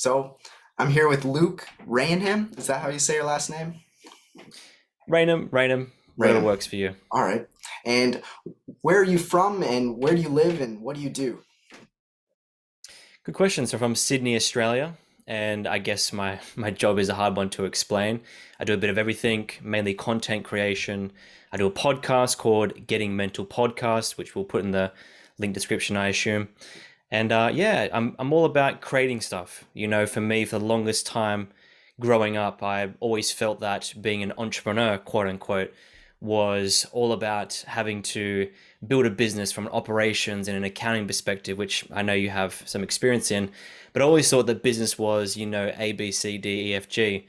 So I'm here with Luke Raynham. Is that how you say your last name? Raynham, whatever Raynham. works for you. All right. And where are you from and where do you live and what do you do? Good question. So from Sydney, Australia, and I guess my job is a hard one to explain. I do a bit of everything, mainly content creation. I do a podcast called Getting Mental Podcast, which we'll put in the link description, I assume. And yeah, I'm all about creating stuff. For me, for the longest time growing up, I always felt that being an entrepreneur, quote unquote, was all about having to build a business from an operations and an accounting perspective, which I know you have some experience in. But I always thought that business was, A, B, C, D, E, F, G.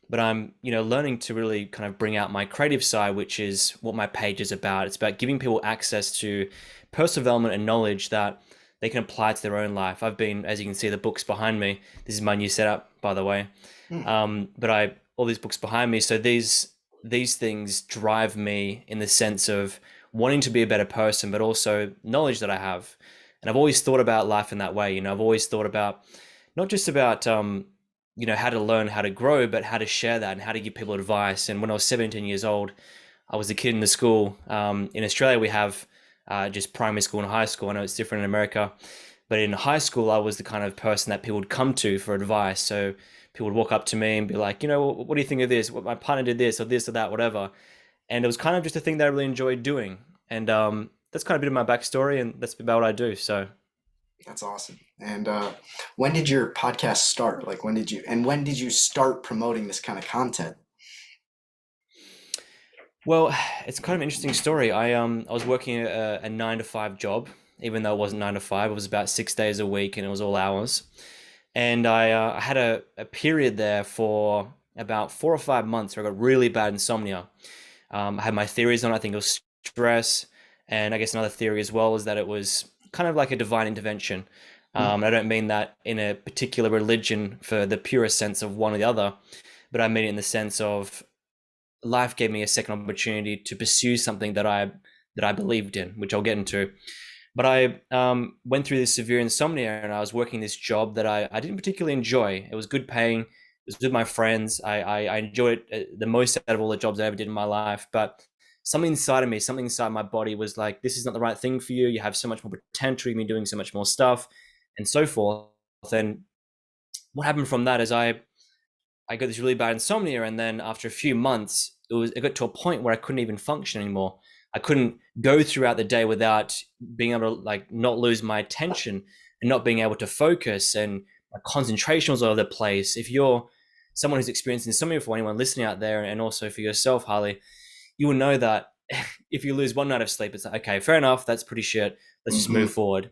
But I'm, learning to really kind of bring out my creative side, which is what my page is about. It's about giving people access to personal development and knowledge that they can apply to their own life. I've been, as you can see, the books behind me. This is my new setup, by the way. Hmm, But all these books behind me. So these things drive me in the sense of wanting to be a better person, but also knowledge that I have. And I've always thought about life in that way. I've always thought about not just about how to learn how to grow, but how to share that and how to give people advice. And when I was 17 years old, I was a kid in the school. In Australia, we have just primary school and high school. I know it's different in America, but in high school, I was the kind of person that people would come to for advice. So people would walk up to me and be like, what do you think of this? What my partner did this or that, whatever. And it was kind of just a thing that I really enjoyed doing. And that's kind of a bit of my backstory, and that's about what I do. So, that's awesome. And when did your podcast start? Like when did you start promoting this kind of content? well, it's kind of an interesting story. I was working a 9 to 5 job, even though it wasn't 9 to 5. It was about 6 days a week, and it was all hours. And I had a period there for about 4 or 5 months where I got really bad insomnia. I had my theories on it. I think it was stress. And I guess another theory as well is that it was kind of like a divine intervention. Hmm, I don't mean that in a particular religion for the purest sense of one or the other, but I mean it in the sense of life gave me a second opportunity to pursue something that I believed in, which I'll get into. But I went through this severe insomnia, and I was working this job that I didn't particularly enjoy. It was good paying. It was with my friends. I enjoyed it the most out of all the jobs I ever did in my life. But something inside of me, something inside my body was like, this is not the right thing for you. You have so much more potential. You've been doing so much more stuff and so forth. And what happened from that is I got this really bad insomnia, and then after a few months, it got to a point where I couldn't even function anymore. I couldn't go throughout the day without being able to like not lose my attention and not being able to focus, and my concentration was all over the place. If you're someone who's experienced insomnia, for anyone listening out there, and also for yourself, Harley, you will know that if you lose one night of sleep, it's like, okay, fair enough, that's pretty shit. Let's just hmm. move forward.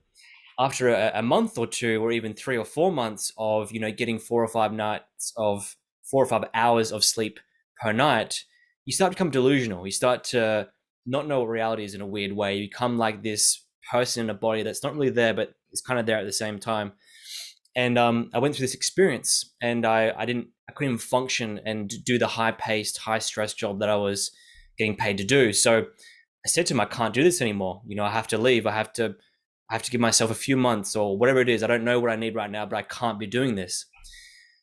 After a month or two, or even 3 or 4 months of getting 4 or 5 hours of sleep per night, you start to become delusional. You start to not know what reality is in a weird way. You become like this person in a body that's not really there, but it's kind of there at the same time. And I went through this experience, and I couldn't even function and do the high paced, high stress job that I was getting paid to do. So I said to him, I can't do this anymore. I have to leave. I have to give myself a few months or whatever it is. I don't know what I need right now, but I can't be doing this.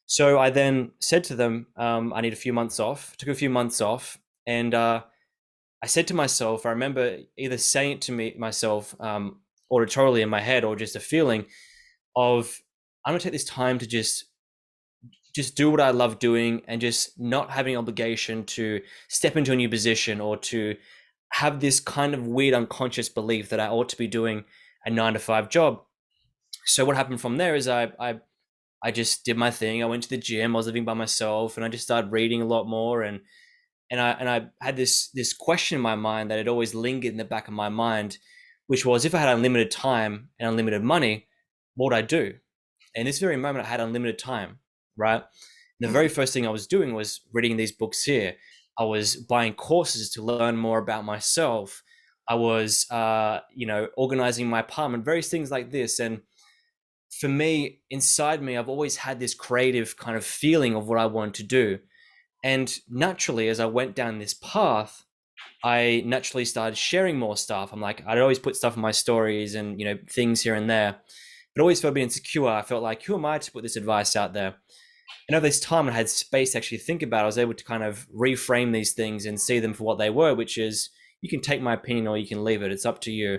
So I then said to them, I need a few months off. Took a few months off, and I said to myself, I remember either saying it to myself auditorily in my head, or just a feeling of, I'm gonna take this time to just do what I love doing, and just not have any obligation to step into a new position, or to have this kind of weird unconscious belief that I ought to be doing a 9 to 5 job. So what happened from there is I just did my thing. I went to the gym. I was living by myself, and I just started reading a lot more. And I had this question in my mind that had always lingered in the back of my mind, which was, if I had unlimited time and unlimited money, what would I do? And this very moment, I had unlimited time, right? And the very first thing I was doing was reading these books here. I was buying courses to learn more about myself. I was, organizing my apartment, various things like this. And for me, inside me, I've always had this creative kind of feeling of what I wanted to do. And naturally, as I went down this path, I naturally started sharing more stuff. I'm like, I'd always put stuff in my stories and, things here and there. but always felt a bit insecure. I felt like, who am I to put this advice out there? And over this time, when I had space to actually think about it, I was able to kind of reframe these things and see them for what they were, which is, you can take my opinion or you can leave it. It's up to you.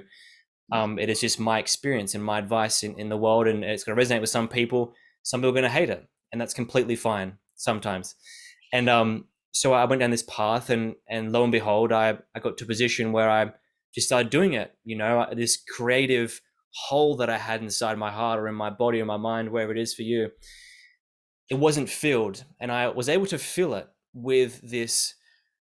It is just my experience and my advice in the world, and it's going to resonate with some people. Some people are going to hate it, and that's completely fine sometimes. And so I went down this path, and lo and behold, I got to a position where I just started doing it. You know, this creative hole that I had inside my heart or in my body or my mind, wherever it is for you, it wasn't filled, and I was able to fill it with this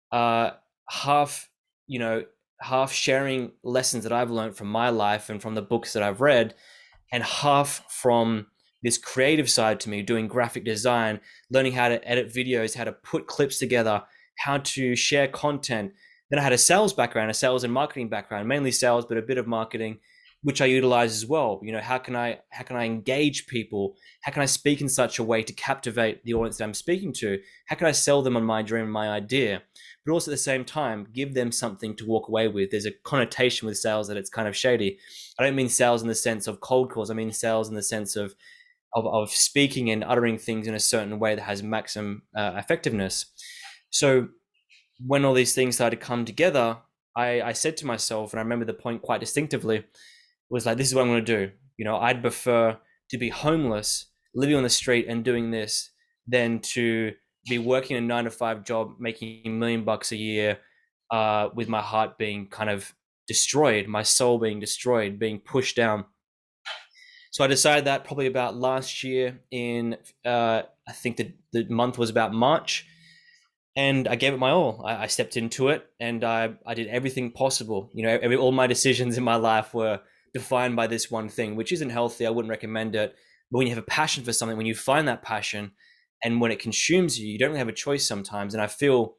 half, you know, half sharing lessons that I've learned from my life and from the books that I've read, and half from this creative side to me, doing graphic design, learning how to edit videos, how to put clips together, how to share content. Then I had a sales background, a sales and marketing background, mainly sales, but a bit of marketing, which I utilize as well. You know, how can I engage people? How can I speak in such a way to captivate the audience that I'm speaking to? How can I sell them on my dream, my idea? But also at the same time, give them something to walk away with. There's a connotation with sales that it's kind of shady. I don't mean sales in the sense of cold calls. I mean sales in the sense of speaking and uttering things in a certain way that has maximum effectiveness. So when all these things started to come together, I said to myself, and I remember the point quite distinctively, was like, this is what I'm going to do. You know, I'd prefer to be homeless, living on the street and doing this, than to be working a 9-to-5 job, making $1 million a year, with my heart being kind of destroyed, my soul being destroyed, being pushed down. So I decided that probably about last year in, I think the month was about March, and I gave it my all. I stepped into it, and I did everything possible. You know, all my decisions in my life were defined by this one thing, which isn't healthy. I wouldn't recommend it. But when you have a passion for something, when you find that passion, and when it consumes you, you don't really have a choice sometimes. And I feel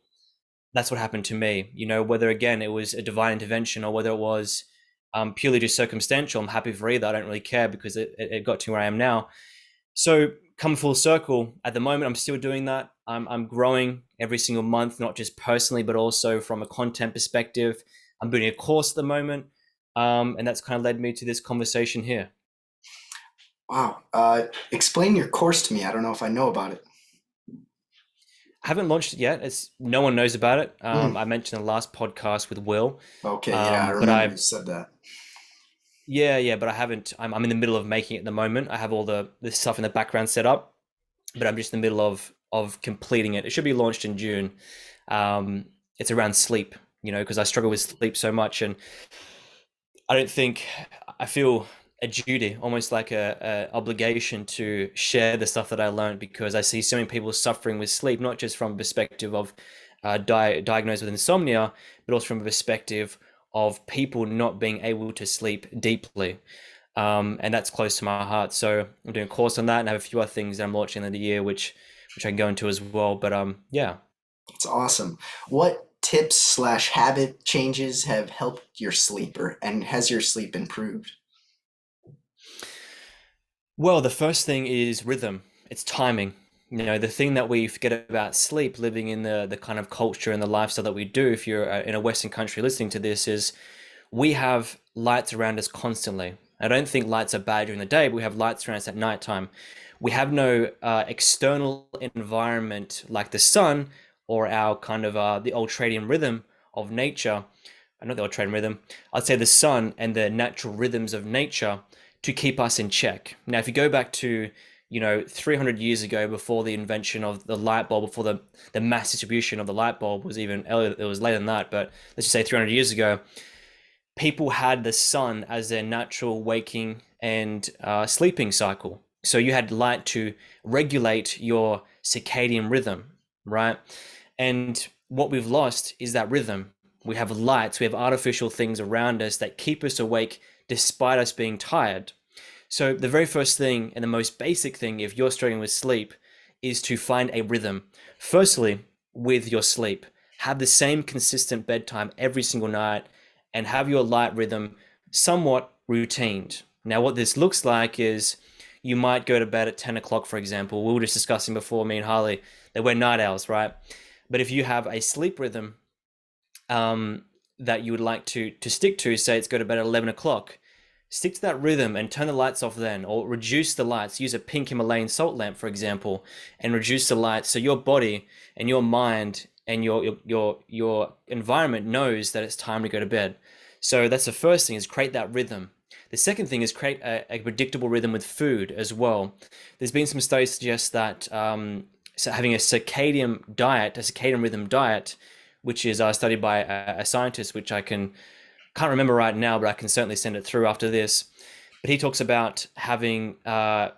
that's what happened to me. You know, whether again it was a divine intervention or whether it was purely just circumstantial, I'm happy for either. I don't really care, because it got to where I am now. So come full circle, at the moment, I'm still doing that. I'm growing every single month, not just personally, but also from a content perspective. I'm building a course at the moment. And that's kind of led me to this conversation here. Wow. Explain your course to me. I don't know if I know about it. I haven't launched it yet. No one knows about it. I mentioned the last podcast with Will. Okay, yeah, I remember you said that. Yeah, but I haven't. I'm in the middle of making it at the moment. I have all the stuff in the background set up, but I'm just in the middle of completing it. It should be launched in June. It's around sleep, you know, because I struggle with sleep so much, and I feel a duty, almost like a obligation, to share the stuff that I learned, because I see so many people suffering with sleep, not just from a perspective of diagnosed with insomnia, but also from a perspective of people not being able to sleep deeply. And that's close to my heart. So I'm doing a course on that, and I have a few other things that I'm launching in the year, which I can go into as well. But yeah. It's awesome. What tips/habit changes have helped your sleeper, and has your sleep improved? Well, the first thing is rhythm. It's timing. You know, the thing that we forget about sleep, living in the kind of culture and the lifestyle that we do, if you're in a Western country listening to this, is we have lights around us constantly. I don't think lights are bad during the day, but we have lights around us at nighttime. We have no external environment like the sun or our kind of the ultradian rhythm of nature. Not the ultradian rhythm. I'd say the sun and the natural rhythms of nature to keep us in check. Now, if you go back to 300 years ago, before the invention of the light bulb, before the mass distribution of the light bulb was even earlier, it was later than that, but let's just say 300 years ago, people had the sun as their natural waking and sleeping cycle. So you had light to regulate your circadian rhythm, right? And what we've lost is that rhythm. We have lights, we have artificial things around us that keep us awake despite us being tired. So the very first thing, and the most basic thing, if you're struggling with sleep, is to find a rhythm. Firstly, with your sleep, have the same consistent bedtime every single night, and have your light rhythm somewhat routined. Now, what this looks like is you might go to bed at 10 o'clock, for example. We were just discussing before, me and Harley, that we're night owls, right? But if you have a sleep rhythm that you would like to stick to, say it's go to bed at 11 o'clock, stick to that rhythm and turn the lights off then, or reduce the lights. Use a pink Himalayan salt lamp, for example, and reduce the lights so your body and your mind and your environment knows that it's time to go to bed. So that's the first thing, is create that rhythm. The second thing is create a predictable rhythm with food as well. There's been some studies suggest that so having a circadian rhythm diet, which is studied by a scientist, which can't remember right now, but I can certainly send it through after this. But he talks about having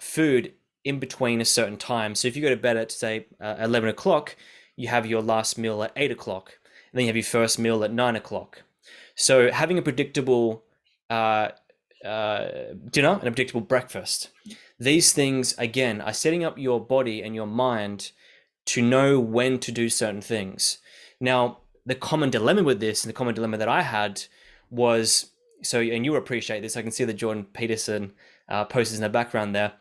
food in between a certain time. So if you go to bed at, say, 11 o'clock, you have your last meal at 8 o'clock, and then you have your first meal at 9 o'clock. So having a predictable dinner and a predictable breakfast. These things, again, are setting up your body and your mind to know when to do certain things. Now, the common dilemma with this, and the common dilemma that I had was, so, and you appreciate this, I can see the Jordan Peterson posters in the background there.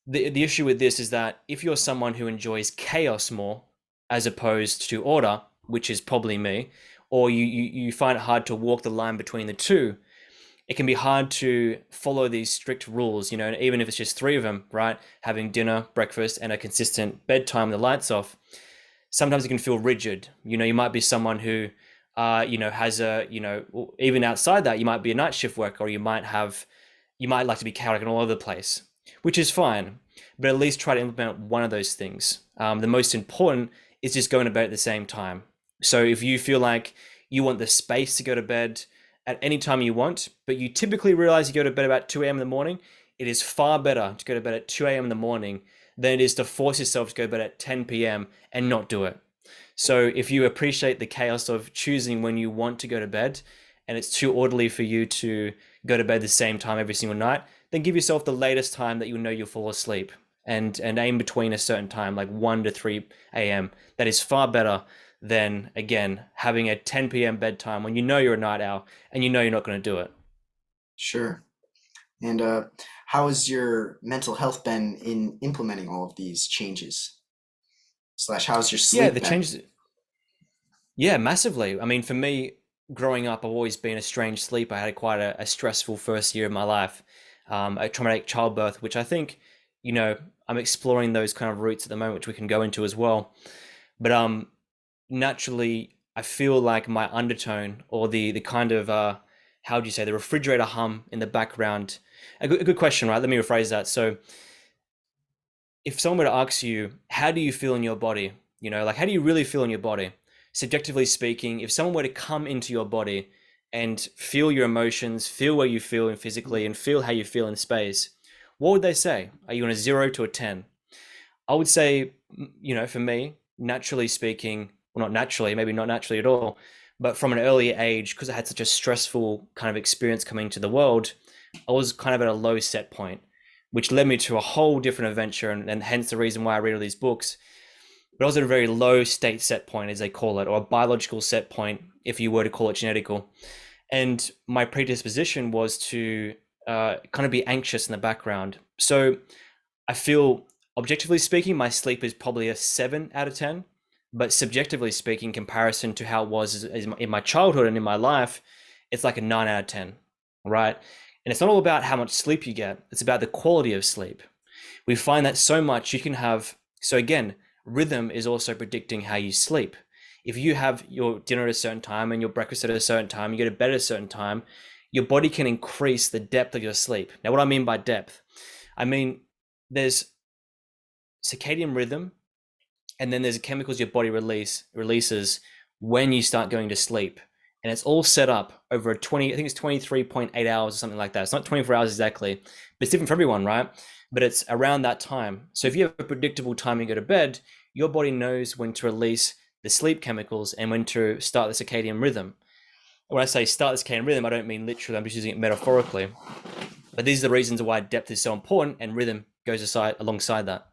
The issue with this is that if you're someone who enjoys chaos more as opposed to order, which is probably me, or you find it hard to walk the line between the two, it can be hard to follow these strict rules, you know, even if it's just three of them, right? Having dinner, breakfast, and a consistent bedtime with the lights off. Sometimes it can feel rigid. You know, you might be someone who, has even outside that, you might be a night shift worker, or you might like to be chaotic and all over the place, which is fine. But at least try to implement one of those things. The most important is just going to bed at the same time. So if you feel like you want the space to go to bed at any time you want, but you typically realize you go to bed about 2 a.m. in the morning, it is far better to go to bed at 2 a.m. in the morning than it is to force yourself to go to bed at 10 p.m. and not do it. So if you appreciate the chaos of choosing when you want to go to bed, and it's too orderly for you to go to bed the same time every single night, then give yourself the latest time that you know you'll fall asleep, and aim between a certain time, like 1 to 3 a.m. That is far better than, again, having a 10 p.m. bedtime when you know you're a night owl and you know you're not going to do it. Sure. And how has your mental health been in implementing all of these changes? Slash, how's your Yeah, sleep the been? changes. Yeah, massively. I mean, for me, growing up, I've always been a strange sleeper. I had quite a stressful first year of my life, a traumatic childbirth, which I think, you know, I'm exploring those kind of roots at the moment, which we can go into as well. But naturally, I feel like my undertone, or the kind of how do you say, the refrigerator hum in the background. A good question, right? Let me rephrase that. So if someone were to ask you, how do you feel in your body? You know, like, how do you really feel in your body? Subjectively speaking, if someone were to come into your body and feel your emotions, feel where you feel in physically, and feel how you feel in space, what would they say? Are you on a 0 to a 10? I would say, you know, for me, naturally speaking, well, not naturally, maybe not naturally at all, but from an early age, because I had such a stressful kind of experience coming to the world, I was kind of at a low set point, which led me to a whole different adventure, and hence the reason why I read all these books. But I was at a very low state set point, as they call it, or a biological set point, if you were to call it genetical. And my predisposition was to kind of be anxious in the background. So I feel, objectively speaking, my sleep is probably a 7 out of 10. But subjectively speaking, in comparison to how it was in my childhood and in my life, it's like a 9 out of 10, right? And it's not all about how much sleep you get, it's about the quality of sleep. We find that so much you can have. So again, rhythm is also predicting how you sleep. If you have your dinner at a certain time and your breakfast at a certain time, you go to bed at a certain time, your body can increase the depth of your sleep. Now, what I mean by depth, I mean there's circadian rhythm, and then there's chemicals your body releases when you start going to sleep. And it's all set up over a 20, I think it's 23.8 hours or something like that. It's not 24 hours exactly, but it's different for everyone, right? But it's around that time. So if you have a predictable time you go to bed, your body knows when to release the sleep chemicals and when to start the circadian rhythm. When I say start the circadian rhythm, I don't mean literally, I'm just using it metaphorically. But these are the reasons why depth is so important, and rhythm goes alongside that.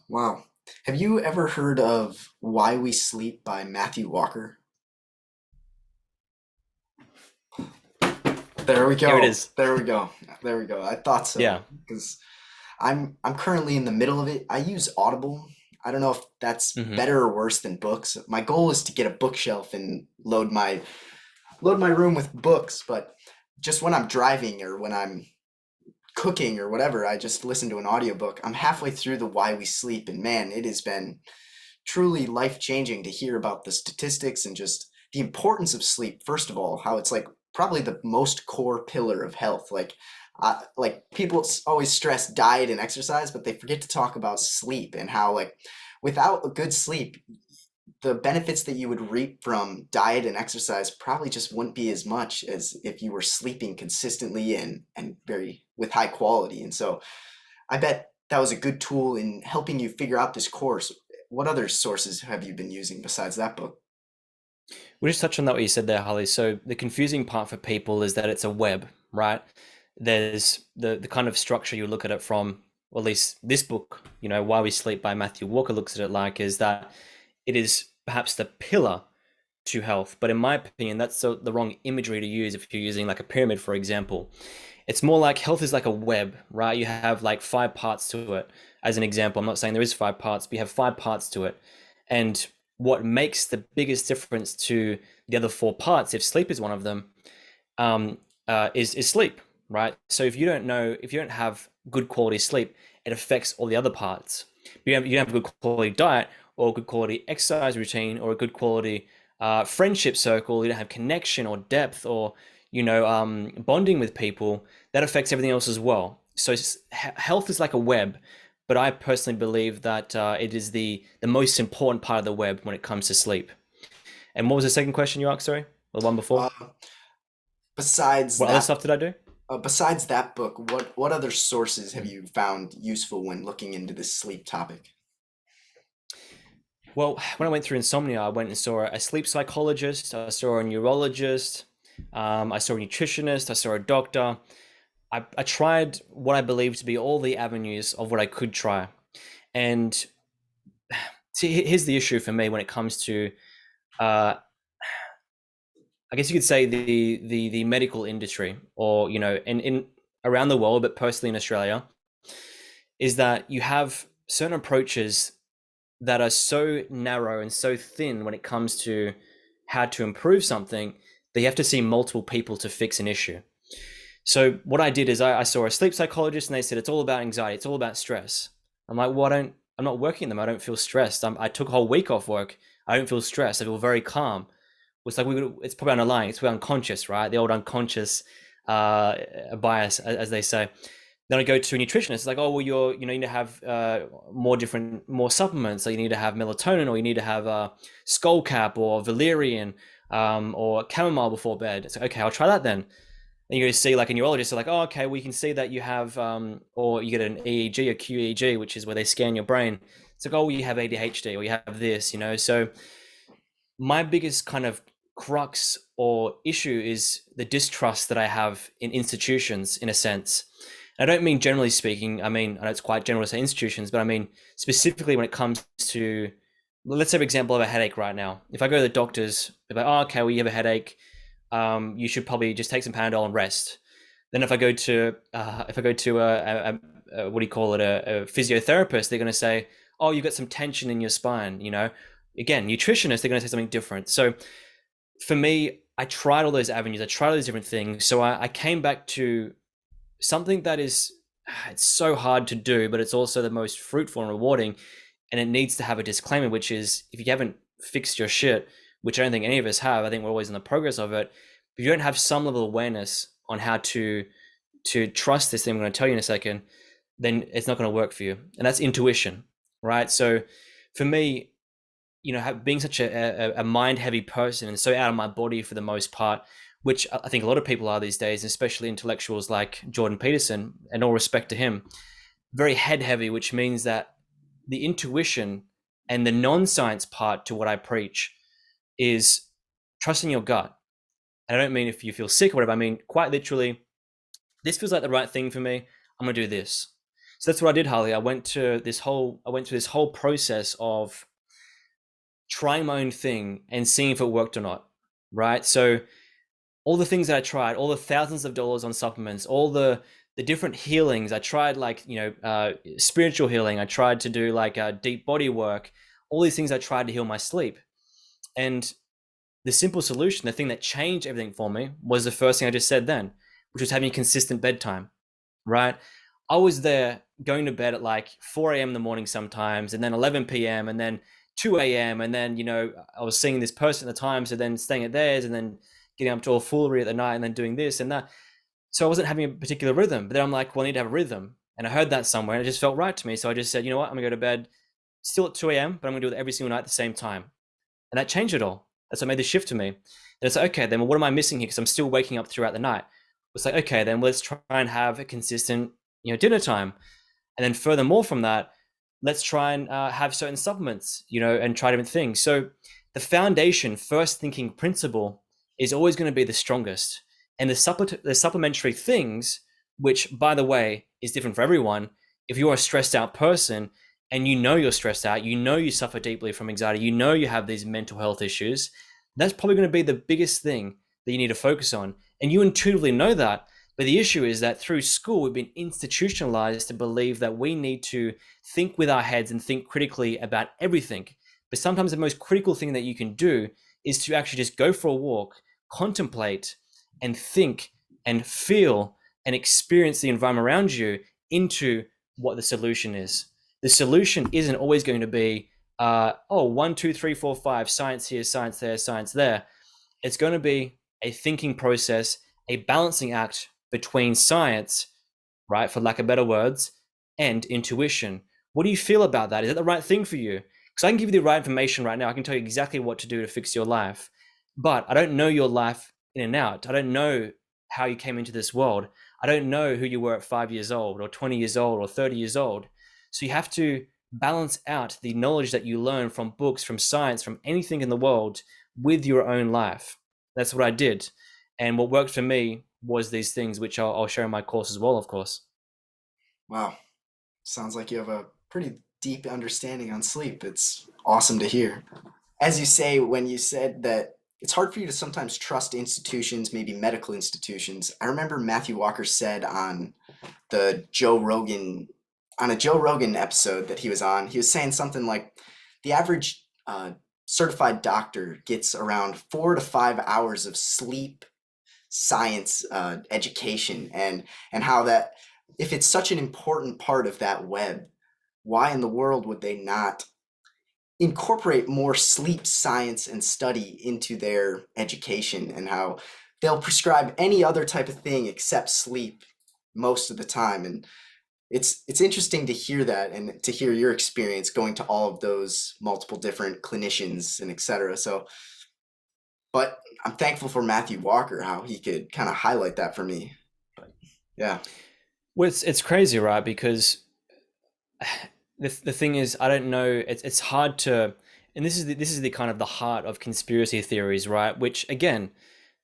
Wow. Have you ever heard of Why We Sleep by Matthew Walker? There we Here it go. is. There we go. There we go. I thought so Yeah. because I'm currently in the middle of it. I use Audible. I don't know if that's Hmm. better or worse than books. My goal is to get a bookshelf and load my room with books, but just when I'm driving or when I'm cooking or whatever, I just listen to an audiobook. I'm halfway through the Why We Sleep, and man, it has been truly life-changing to hear about the statistics and just the importance of sleep. First of all, how it's like probably the most core pillar of health. Like people always stress diet and exercise, but they forget to talk about sleep and how like without a good sleep, the benefits that you would reap from diet and exercise probably just wouldn't be as much as if you were sleeping consistently and very with high quality. And so I bet that was a good tool in helping you figure out this course. What other sources have you been using besides that book? We'll just touch on that what you said there, Harley. So the confusing part for people is that it's a web, right? There's the kind of structure you look at it from, or at least this book, Why We Sleep by Matthew Walker looks at it like, is that it is perhaps the pillar to health. But in my opinion, that's the wrong imagery to use if you're using like a pyramid, for example. It's more like health is like a web, right? You have like 5 parts to it. As an example, I'm not saying there is 5 parts, but you have 5 parts to it. And what makes the biggest difference to the other 4 parts, if sleep is one of them, is sleep, right? So if you don't have good quality sleep, it affects all the other parts. You don't have a good quality diet or a good quality exercise routine or a good quality friendship circle. You don't have connection or depth or bonding with people. That affects everything else as well. So health is like a web, but I personally believe that it is the most important part of the web when it comes to sleep. And what was the second question you asked? Sorry, or the one before. Uh, besides What other that, stuff did I do? besides that book, what other sources have you found useful when looking into this sleep topic? Well, when I went through insomnia, I went and saw a sleep psychologist, I saw a neurologist, I saw a nutritionist, I saw a doctor. I tried what I believe to be all the avenues of what I could try. And see, here's the issue for me when it comes to, uh, I guess you could say the medical industry, or in around the world, but personally in Australia, is that you have certain approaches that are so narrow and so thin when it comes to how to improve something that you have to see multiple people to fix an issue. So what I did is I saw a sleep psychologist and they said it's all about anxiety, it's all about stress. I'm like, well, I'm not working them. I don't feel stressed. I took a whole week off work. I don't feel stressed. I feel very calm. It's like it's probably underlying. It's unconscious, right? The old unconscious bias, as they say. Then I go to a nutritionist. It's like, oh, well, you need to have more supplements. So you need to have melatonin, or you need to have skull cap or valerian or chamomile before bed. It's like, okay, I'll try that then. And you go to see like a neurologist. They're like, oh, okay, we can see that you have, or you get an EEG, a QEEG, which is where they scan your brain. It's like, oh, you have ADHD, or you have this, So my biggest kind of crux or issue is the distrust that I have in institutions, in a sense. I don't mean generally speaking. I mean, I know it's quite general to say institutions, but I mean specifically when it comes to, let's say, for example, I have a headache right now. If I go to the doctors, they're like, oh, okay, well, you have a headache. You should probably just take some Panadol and rest. Then if I go to what do you call it, a physiotherapist, they're going to say, oh, you've got some tension in your spine. Again, nutritionists, they're going to say something different. So for me, I tried all those avenues. I tried all these different things. So I came back to something that is, it's so hard to do, but it's also the most fruitful and rewarding. And it needs to have a disclaimer, which is if you haven't fixed your shit, which I don't think any of us have, I think we're always in the progress of it. If you don't have some level of awareness on how to trust this thing I'm going to tell you in a second, then it's not going to work for you. And that's intuition, right? So for me, being such a mind heavy person and so out of my body for the most part, which I think a lot of people are these days, especially intellectuals like Jordan Peterson, and all respect to him, very head heavy, which means that the intuition and the non-science part to what I preach is trusting your gut. And I don't mean if you feel sick or whatever, I mean quite literally, this feels like the right thing for me. I'm gonna do this. So that's what I did, Harley. I went through this whole process of trying my own thing and seeing if it worked or not. Right. So all the things that I tried, all the thousands of dollars on supplements, all the different healings I tried, like spiritual healing. I tried to do like deep body work. All these things I tried to heal my sleep, and the simple solution, the thing that changed everything for me, was the first thing I just said then. which was having a consistent bedtime, right? I was there going to bed at like 4 a.m. in the morning sometimes, and then 11 p.m., and then 2 a.m., and then, I was seeing this person at the time, so then staying at theirs, and then getting up to all foolery at the night, and then doing this and that. So I wasn't having a particular rhythm, but then I'm like, well, I need to have a rhythm. And I heard that somewhere, and it just felt right to me. So I just said, you know what, I'm gonna go to bed still at 2 a.m., but I'm gonna do it every single night at the same time. And that changed it all. That's what made the shift to me. And it's like, okay, then what am I missing here? Because I'm still waking up throughout the night. It's like, okay, then let's try and have a consistent, dinner time. And then furthermore from that, let's try and have certain supplements, and try different things. So the foundation, first thinking principle is always going to be the strongest. And the supplementary things, which, by the way, is different for everyone. If you're a stressed out person and you're stressed out, you suffer deeply from anxiety, you have these mental health issues, that's probably going to be the biggest thing that you need to focus on. And you intuitively know that. But the issue is that through school, we've been institutionalized to believe that we need to think with our heads and think critically about everything. But sometimes the most critical thing that you can do is to actually just go for a walk, contemplate, and think and feel and experience the environment around you into what the solution is. The solution isn't always going to be, 1, 2, 3, 4, 5, science here, science there, science there. It's going to be a thinking process, a balancing act between science, right, for lack of better words, and intuition. What do you feel about that? Is that the right thing for you? Because I can give you the right information right now. I can tell you exactly what to do to fix your life. But I don't know your life in and out. I don't know how you came into this world. I don't know who you were at 5 years old or 20 years old or 30 years old. So you have to balance out the knowledge that you learn from books, from science, from anything in the world with your own life. That's what I did. And what worked for me was these things, which I'll share in my course as well, of course. Wow. Sounds like you have a pretty deep understanding on sleep. It's awesome to hear. As you say, when you said that it's hard for you to sometimes trust institutions, maybe medical institutions, I remember Matthew Walker said the Joe Rogan, on a Joe Rogan episode that he was saying something like the average certified doctor gets around 4 to 5 hours of sleep science education, and how that if it's such an important part of that web, why in the world would they not incorporate more sleep science and study into their education, and how they'll prescribe any other type of thing except sleep most of the time. And it's interesting to hear that and to hear your experience going to all of those multiple different clinicians and etc. So, but I'm thankful for Matthew Walker, how he could kind of highlight that for me. But yeah. Well, it's crazy, right? Because the thing is, I don't know. It's hard to, and this is the kind of the heart of conspiracy theories, right? Which again,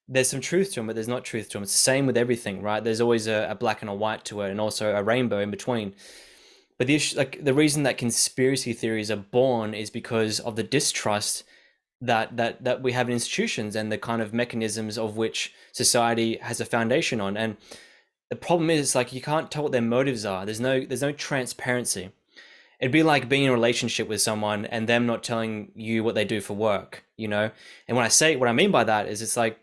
there's some truth to them, but there's not truth to them. It's the same with everything, right? There's always a black and a white to it, and also a rainbow in between. But the issue, like the reason that conspiracy theories are born is because of the distrust that we have in institutions and the kind of mechanisms of which society has a foundation on. And the problem is, like, you can't tell what their motives are. There's no transparency. It'd be like being in a relationship with someone and them not telling you what they do for work, you know? And what I mean by that is, it's like,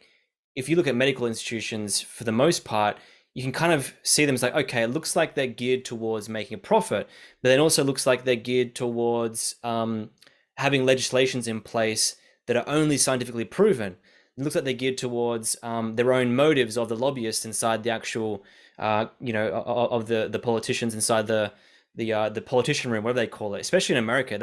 if you look at medical institutions, for the most part, you can kind of see them as like, okay, it looks like they're geared towards making a profit, but then also looks like they're geared towards having legislations in place that are only scientifically proven. It looks like they're geared towards their own motives of the lobbyists inside the actual, of the politicians inside the politician room, whatever they call it. Especially in America,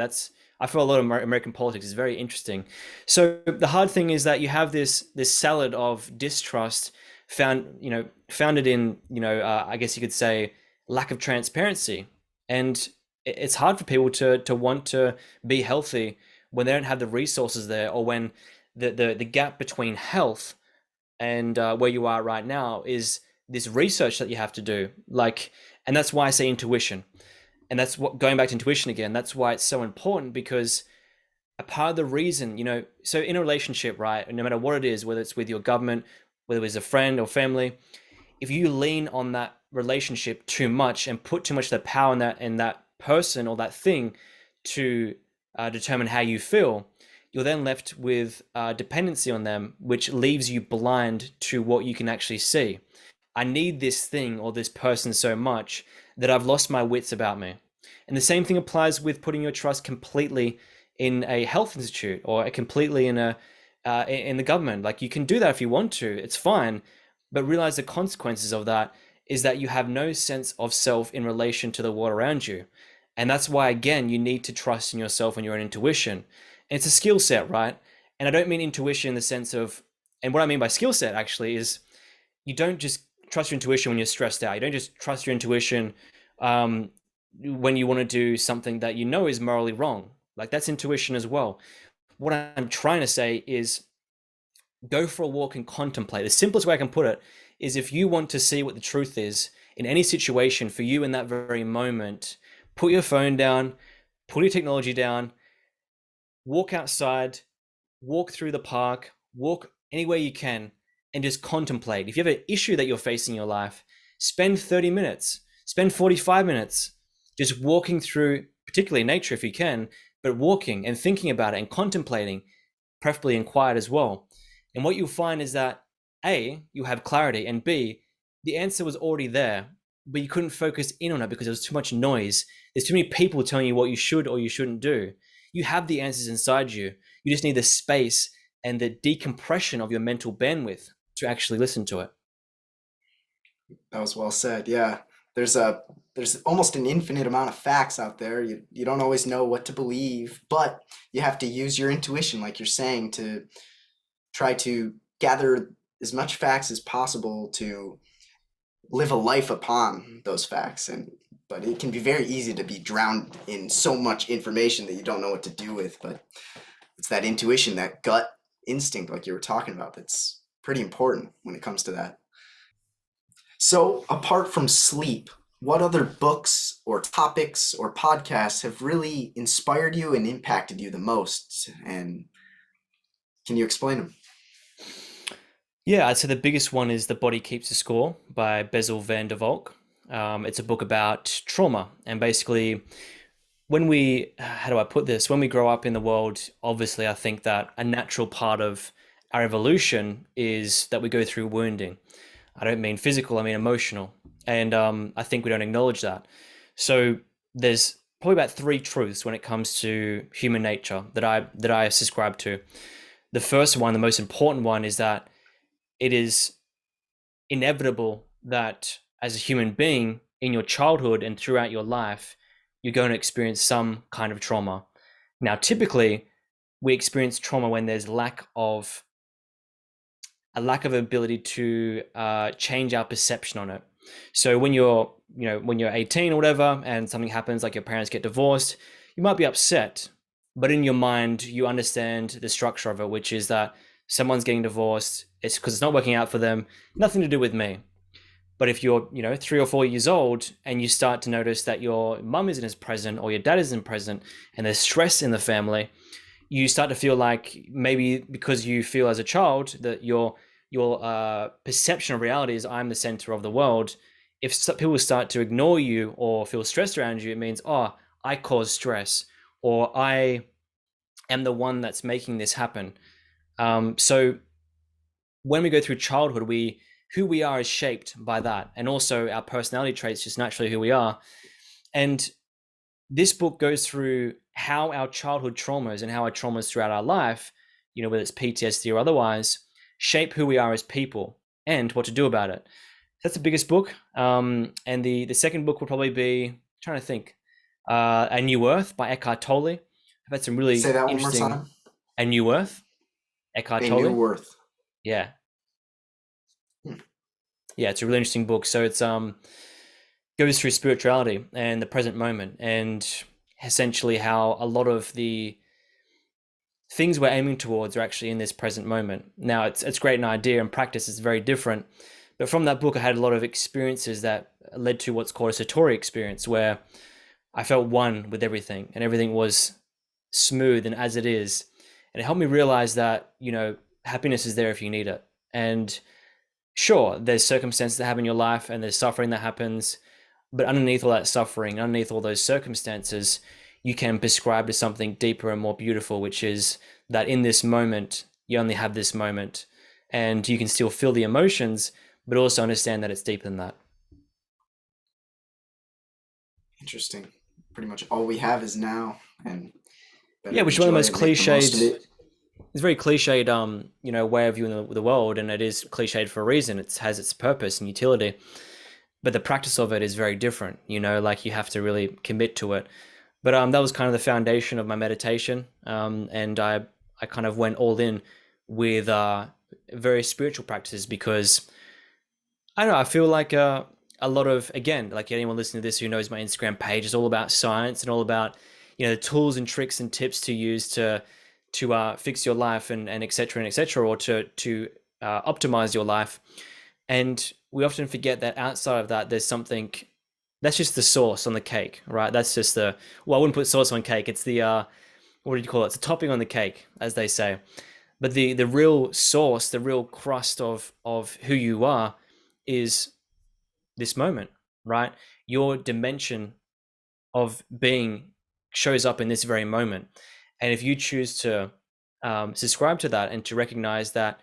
I feel a lot of American politics is very interesting. So the hard thing is that you have this salad of distrust founded in, I guess you could say, lack of transparency. And it's hard for people to want to be healthy when they don't have the resources there, or when the gap between health and where you are right now is this research that you have to do. And that's why I say intuition. And that's what, going back to intuition again, that's why it's so important, because a part of the reason, so in a relationship, right, no matter what it is, whether it's with your government, whether it's a friend or family, if you lean on that relationship too much and put too much of the power in that person or that thing to determine how you feel, you're then left with dependency on them, which leaves you blind to what you can actually see. I need this thing or this person so much that I've lost my wits about me. And the same thing applies with putting your trust completely in a health institute or completely in a in the government. Like, you can do that if you want to, it's fine, but realize the consequences of that is that you have no sense of self in relation to the world around you. And that's why, again, you need to trust in yourself and your own intuition. And it's a skill set, right? And I don't mean intuition in the sense of, and what I mean by skill set actually is, you don't just trust your intuition when you're stressed out. You don't just trust your intuition when you want to do something that you know is morally wrong. Like, that's intuition as well. What I'm trying to say is, go for a walk and contemplate. The simplest way I can put it is, if you want to see what the truth is in any situation for you in that very moment, put your phone down, put your technology down, walk outside, walk through the park, walk anywhere you can, and just contemplate. If you have an issue that you're facing in your life, spend 30 minutes, spend 45 minutes just walking through, particularly nature if you can, but walking and thinking about it and contemplating, preferably in quiet as well. And what you'll find is that A, you have clarity, and B, the answer was already there, but you couldn't focus in on it because there was too much noise. There's too many people telling you what you should or you shouldn't do. You have the answers inside you. You just need the space and the decompression of your mental bandwidth to actually listen to it. That was well said. Yeah. There's almost an infinite amount of facts out there. You don't always know what to believe, but you have to use your intuition, like you're saying, to try to gather as much facts as possible to live a life upon those facts. But it can be very easy to be drowned in so much information that you don't know what to do with. But it's that intuition, that gut instinct, like you were talking about, that's pretty important when it comes to that. So, apart from sleep, what other books or topics or podcasts have really inspired you and impacted you the most? And can you explain them? Yeah, I'd say the biggest one is The Body Keeps the Score by Bessel van der Volk. It's a book about trauma. And basically, when we, how do I put this? When we grow up in the world, obviously, I think that a natural part of our evolution is that we go through wounding. I don't mean physical, I mean emotional. And I think we don't acknowledge that. So there's probably about three truths when it comes to human nature that I subscribe to. The first one, the most important one, is that it is inevitable that as a human being in your childhood and throughout your life, you're going to experience some kind of trauma. Now, typically, we experience trauma when there's a lack of ability to change our perception on it. So when you're 18 or whatever, and something happens, like your parents get divorced, you might be upset, but in your mind, you understand the structure of it, which is that someone's getting divorced. It's because it's not working out for them. Nothing to do with me. But if you're, 3 or 4 years old and you start to notice that your mum isn't as present or your dad isn't present, and there's stress in the family, you start to feel like, maybe because you feel as a child that your perception of reality is, I'm the center of the world. If people start to ignore you or feel stressed around you, it means, oh, I cause stress, or I am the one that's making this happen. So when we go through childhood, who we are is shaped by that, and also our personality traits, just naturally who we are. And this book goes through how our childhood traumas and how our traumas throughout our life, whether it's PTSD or otherwise, shape who we are as people and what to do about it. That's the biggest book. And the second book will probably be, I'm trying to think, A New Earth by Eckhart Tolle. I've had some really Say that one more interesting. time. A New Earth, Eckhart A Tolle. New Earth. Yeah. Yeah, it's a really interesting book. So it's goes through spirituality and the present moment, and essentially how a lot of the things we're aiming towards are actually in this present moment. Now, it's great in idea, and practice is very different. But from that book, I had a lot of experiences that led to what's called a Satori experience, where I felt one with everything, and everything was smooth and as it is. And it helped me realize that, happiness is there if you need it. And sure, there's circumstances that happen in your life and there's suffering that happens, but underneath all that suffering, underneath all those circumstances, you can prescribe to something deeper and more beautiful, which is that in this moment, you only have this moment, and you can still feel the emotions, but also understand that it's deeper than that. Interesting. Pretty much all we have is now, and Yeah, better which is one of the enjoy most it, make the most of cliched. it. It's very cliched, way of viewing the world, and it is cliched for a reason. It has its purpose and utility, but the practice of it is very different. Like you have to really commit to it. But that was kind of the foundation of my meditation, and I kind of went all in with various spiritual practices because I don't know. I feel like a lot of, again, like anyone listening to this who knows my Instagram page, is all about science and all about the tools and tricks and tips to use to fix your life and et cetera, or to optimize your life. And we often forget that outside of that, there's something that's just the sauce on the cake, right? That's just well, I wouldn't put sauce on cake. It's the what do you call it? It's a topping on the cake, as they say. But the real sauce, the real crust of who you are, is this moment, right? Your dimension of being shows up in this very moment. And if you choose to subscribe to that and to recognize that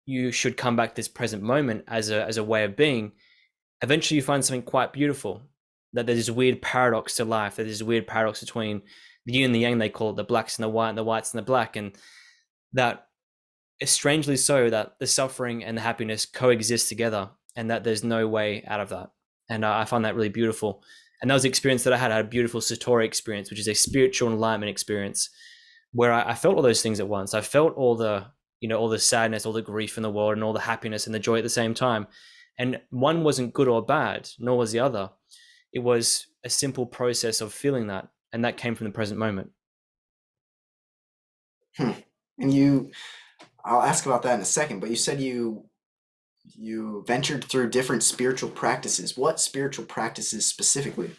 you should come back to this present moment as a way of being, eventually you find something quite beautiful. That there's this weird paradox to life, that there's a weird paradox between the yin and the yang, they call it, the blacks and the white and the whites and the black. And that is strangely so that the suffering and the happiness coexist together, and that there's no way out of that. And I find that really beautiful. And that was the experience that I had. I had a beautiful Satori experience, which is a spiritual enlightenment experience, where I felt all those things at once. I felt all the sadness, all the grief in the world, and all the happiness and the joy at the same time. And one wasn't good or bad, nor was the other. It was a simple process of feeling that, and that came from the present moment. Hmm. And I'll ask about that in a second, but you said you ventured through different spiritual practices. What spiritual practices specifically?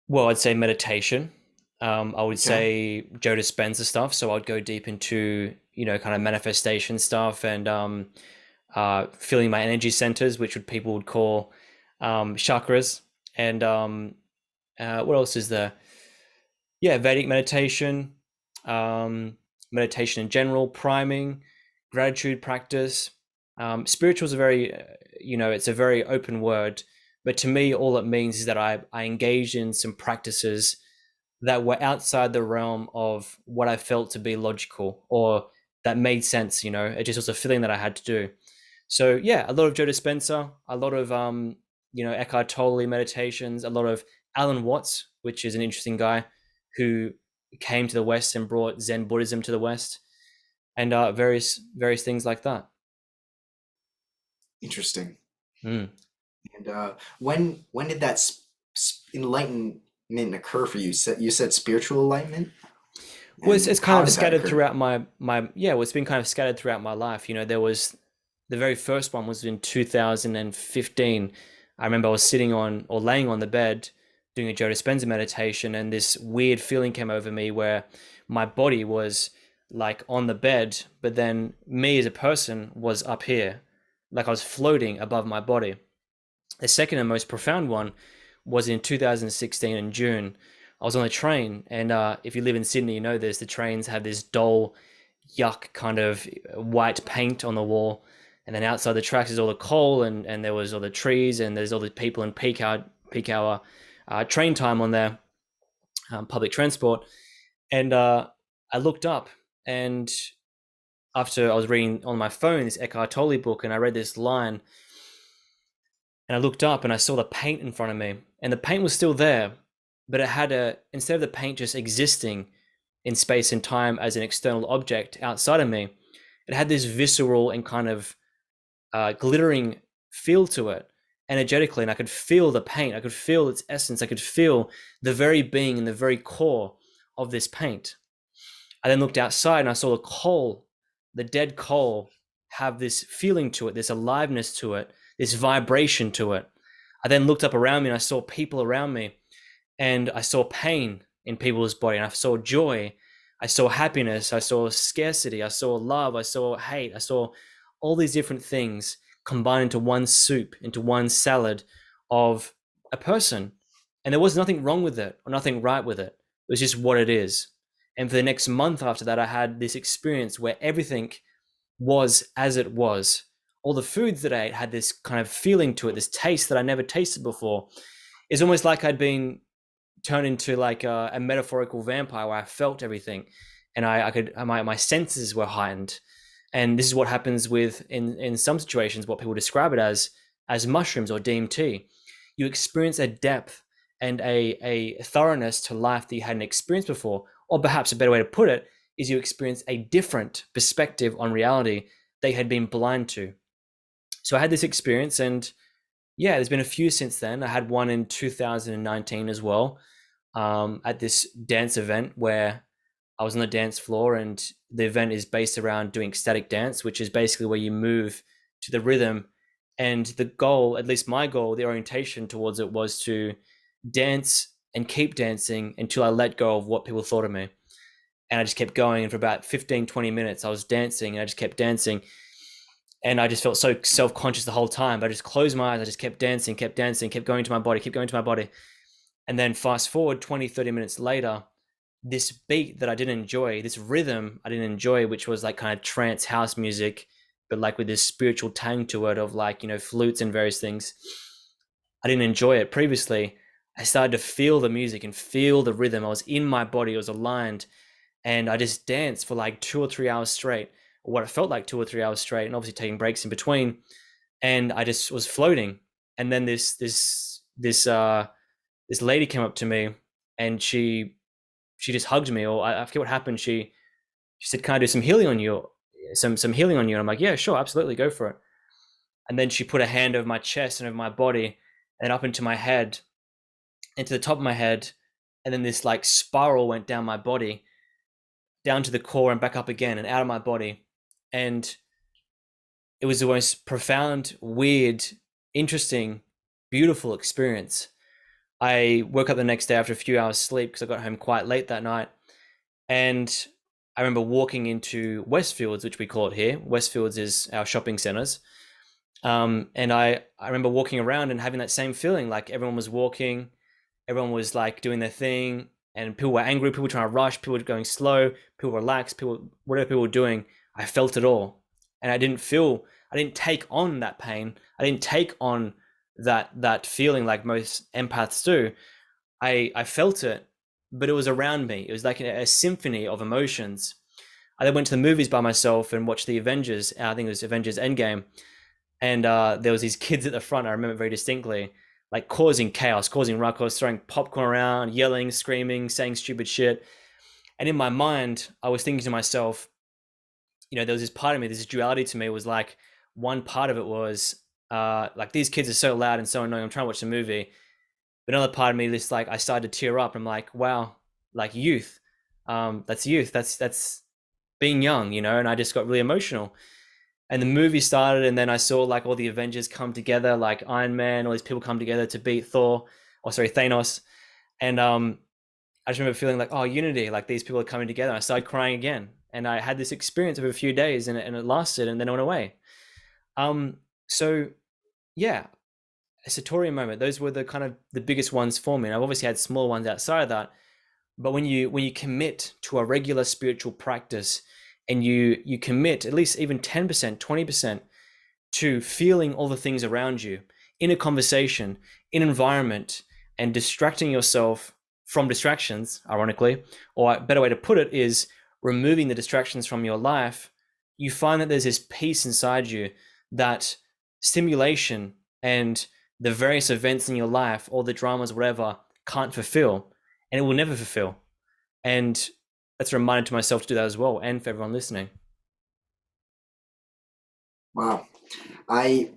Well, I'd say meditation. I would Okay. say Joe Dispenza stuff. So I'd go deep into, kind of manifestation stuff and feeling my energy centers, which people would call chakras. And what else is there? Yeah, Vedic meditation, meditation in general, priming, gratitude practice. Spiritual is a very, it's a very open word. But to me, all it means is that I engaged in some practices that were outside the realm of what I felt to be logical or that made sense. It just was a feeling that I had to do. So yeah, a lot of Joe Dispenza, a lot of Eckhart Tolle meditations, a lot of Alan Watts, which is an interesting guy who came to the West and brought Zen Buddhism to the West, and various things like that. Interesting. Mm. And when did that enlightenment occur for you? You said spiritual enlightenment, Well, it's and kind how of did that scattered occur? throughout my yeah. Well, it's been kind of scattered throughout my life. There was the very first one was in 2015. I remember I was sitting on or laying on the bed doing a Joe Dispenza meditation, and this weird feeling came over me where my body was like on the bed, but then me as a person was up here, like I was floating above my body. The second and most profound one was in 2016 in June. I was on a train, and if you live in Sydney, you know this. The trains have this dull, yuck kind of white paint on the wall, and then outside the tracks is all the coal, and there was all the trees, and there's all the people in peak hour train time on there, public transport. And I looked up, and after I was reading on my phone this Eckhart Tolle book, and I read this line, and I looked up and I saw the paint in front of me, and the paint was still there, but it had instead of the paint just existing in space and time as an external object outside of me, it had this visceral and kind of glittering feel to it energetically, and I could feel the paint. I could feel its essence. I could feel the very being and the very core of this paint. I then looked outside and I saw the coal, the dead coal, have this feeling to it, this aliveness to it, this vibration to it. I then looked up around me and I saw people around me, and I saw pain in people's body, and I saw joy, I saw happiness, I saw scarcity, I saw love, I saw hate, I saw all these different things combined into one soup, into one salad of a person. And there was nothing wrong with it or nothing right with it. It was just what it is. And for the next month after that, I had this experience where everything was as it was all the foods that I ate had this kind of feeling to it, this taste that I never tasted before. It's almost like I'd been turned into like a metaphorical vampire where I felt everything, and I could my senses were heightened. And this is what happens with in some situations what people describe it as mushrooms or DMT. You experience a depth and a thoroughness to life that you hadn't experienced before, or perhaps a better way to put it is you experience a different perspective on reality they had been blind to. So I had this experience, and yeah, there's been a few since then. I had one in 2019 as well, at this dance event where I was on the dance floor, and the event is based around doing ecstatic dance, which is basically where you move to the rhythm. And the goal, at least my goal, the orientation towards it was to dance and keep dancing until I let go of what people thought of me. And I just kept going. And for about 15, 20 minutes, I was dancing and I just kept dancing. And I just felt so self-conscious the whole time. But I just closed my eyes. I just kept dancing, kept going to my body, kept going to my body. And then fast forward 20, 30 minutes later, this beat that I didn't enjoy, this rhythm I didn't enjoy, which was like kind of trance house music, but like with this spiritual tang to it of like, flutes and various things. I didn't enjoy it previously. I started to feel the music and feel the rhythm. I was in my body, it was aligned. And I just danced for like 2 or 3 hours straight, or what it felt like 2 or 3 hours straight, and obviously taking breaks in between. And I just was floating. And then this lady came up to me, and she just hugged me, or I forget what happened. She said, "Can I do some healing on you? Some healing on you?" And I'm like, "Yeah, sure, absolutely, go for it." And then she put a hand over my chest and over my body, and up into my head, into the top of my head, and then this like spiral went down my body, down to the core and back up again and out of my body. And it was the most profound, weird, interesting, beautiful experience. I woke up the next day after a few hours sleep because I got home quite late that night. And I remember walking into Westfields, which we call it here. Westfields is our shopping centers. And I remember walking around and having that same feeling, like everyone was walking, everyone was like doing their thing, and people were angry, people were trying to rush, people were going slow, people were relaxed, whatever people were doing, I felt it all. And I didn't take on that pain. I didn't take on that feeling like most empaths do. I felt it, but it was around me. It was like a symphony of emotions. I then went to the movies by myself and watched the Avengers. I think it was Avengers Endgame. And there was these kids at the front. I remember very distinctly, like causing chaos, causing ruckus, throwing popcorn around, yelling, screaming, saying stupid shit. And in my mind, I was thinking to myself, there was this part of me, this duality to me was like, one part of it was like, these kids are so loud and so annoying. I'm trying to watch the movie. But another part of me, this like, I started to tear up. I'm like, wow, like youth. That's youth. That's being young, and I just got really emotional. And the movie started, and then I saw like all the Avengers come together, like Iron Man, all these people come together to beat Thanos. And I just remember feeling like, oh, unity, like these people are coming together. I started crying again. And I had this experience of a few days, and it lasted, and then it went away. So yeah, a Satorian moment. Those were the kind of the biggest ones for me. And I've obviously had small ones outside of that. But when you commit to a regular spiritual practice, and you commit at least even 10%, 20% to feeling all the things around you in a conversation, in environment, and distracting yourself from distractions, ironically, or a better way to put it is removing the distractions from your life, you find that there's this peace inside you that stimulation and the various events in your life, or the dramas, whatever, can't fulfill, and it will never fulfill. And that's a reminder to myself to do that as well, and for everyone listening. Wow. I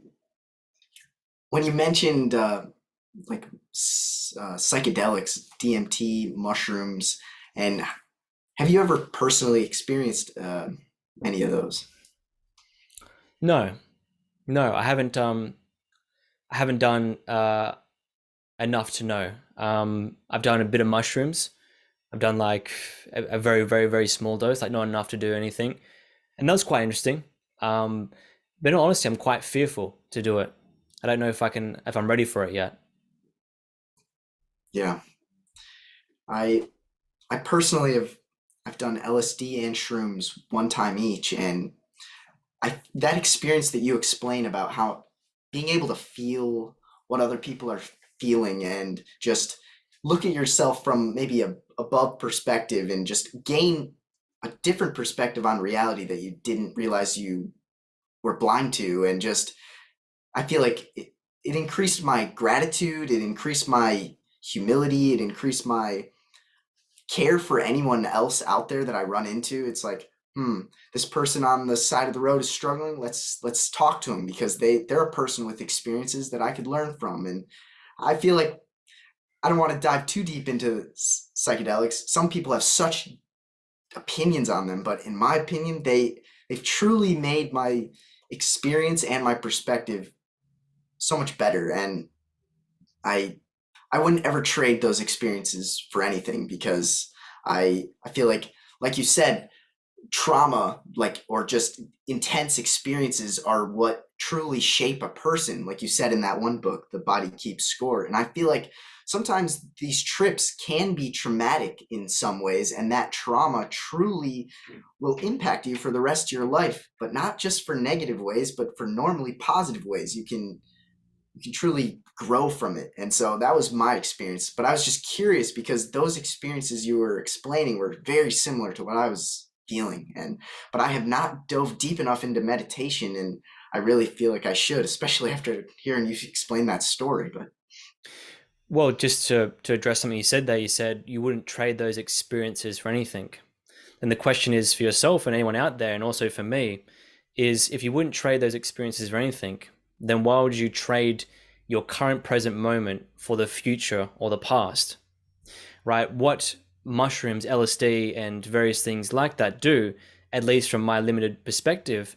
when you mentioned like psychedelics, DMT, mushrooms, and have you ever personally experienced any of those? No, no, I haven't. I haven't done enough to know. I've done a bit of mushrooms. I've done like a very, very, very small dose, like not enough to do anything, and that was quite interesting. But in all honesty, I'm quite fearful to do it. I don't know if I'm ready for it yet. Yeah. I I personally have I've done LSD and shrooms one time each, and that experience that you explain about how being able to feel what other people are feeling and just look at yourself from maybe a above perspective and just gain a different perspective on reality that you didn't realize you were blind to, and just I feel like it increased my gratitude, it increased my humility, it increased my care for anyone else out there that I run into. It's like, this person on the side of the road is struggling. Let's talk to them because they're a person with experiences that I could learn from. And I feel like I don't want to dive too deep into psychedelics. Some people have such opinions on them, but in my opinion, they've truly made my experience and my perspective so much better. And I I wouldn't ever trade those experiences for anything because I feel like you said, trauma, like, or just intense experiences are what truly shape a person. Like you said in that one book, The Body Keeps Score. And I feel like sometimes these trips can be traumatic in some ways, and that trauma truly will impact you for the rest of your life, but not just for negative ways, but for normally positive ways. You can truly grow from it. And so that was my experience. But I was just curious because those experiences you were explaining were very similar to what I was feeling. And but I have not dove deep enough into meditation, and I really feel like I should, especially after hearing you explain that story. But Well, just to address something you said there, you said you wouldn't trade those experiences for anything. And the question is for yourself and anyone out there, and also for me, is if you wouldn't trade those experiences for anything, then why would you trade your current present moment for the future or the past? Right? What mushrooms, LSD, and various things like that do, at least from my limited perspective,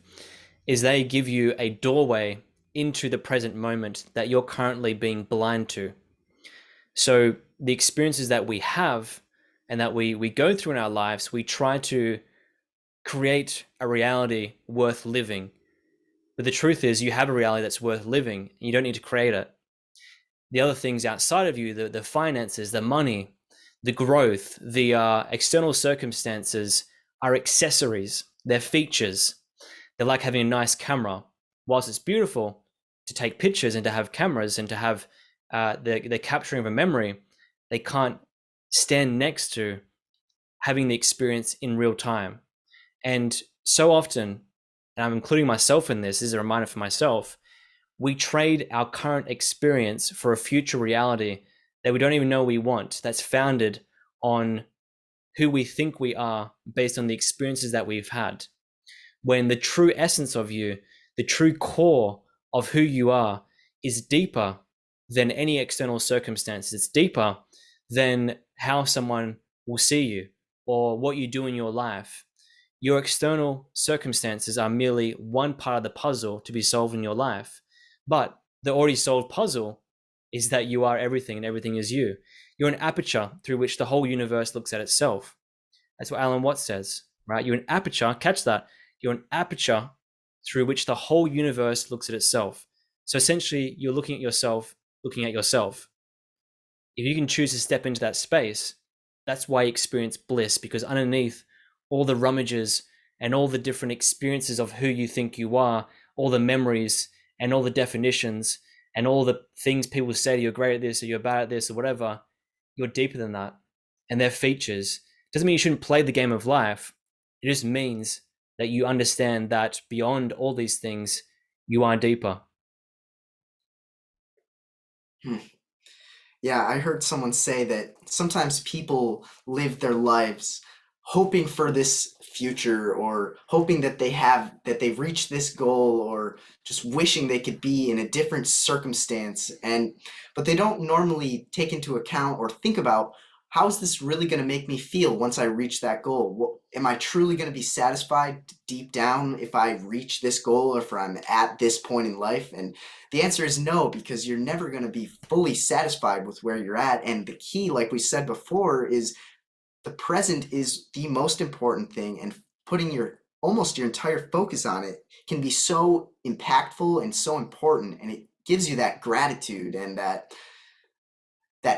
is they give you a doorway into the present moment that you're currently being blind to. So the experiences that we have and that we go through in our lives, we try to create a reality worth living. But the truth is, you have a reality that's worth living, and you don't need to create it. The other things outside of you, the finances, the money, the growth, the external circumstances are accessories. They're features. They're like having a nice camera. Whilst it's beautiful to take pictures and to have cameras and to have the capturing of a memory, they can't stand next to having the experience in real time. And so often, and I'm including myself in this is a reminder for myself, we trade our current experience for a future reality that we don't even know we want, that's founded on who we think we are based on the experiences that we've had. When the true essence of you, the true core of who you are, is deeper than any external circumstances. It's deeper than how someone will see you or what you do in your life. Your external circumstances are merely one part of the puzzle to be solved in your life. But the already solved puzzle is that you are everything and everything is you. You're an aperture through which the whole universe looks at itself. That's what Alan Watts says, right? You're an aperture, catch that. You're an aperture through which the whole universe looks at itself. So essentially, you're looking at yourself, looking at yourself. If you can choose to step into that space, that's why you experience bliss, because underneath all the rummages and all the different experiences of who you think you are, all the memories and all the definitions and all the things people say to you, you're great at this or you're bad at this or whatever, you're deeper than that. And they're features. Doesn't mean you shouldn't play the game of life. It just means that you understand that beyond all these things, you are deeper. hmm. Yeah, I heard someone say that sometimes people live their lives hoping for this future, or hoping that they've reached this goal, or just wishing they could be in a different circumstance, and but they don't normally take into account or think about, how is this really going to make me feel once I reach that goal? Am I truly going to be satisfied deep down if I reach this goal, or if I'm at this point in life? And the answer is no, because you're never going to be fully satisfied with where you're at. And the key, like we said before, is the present is the most important thing, and putting your almost your entire focus on it can be so impactful and so important, and it gives you that gratitude and that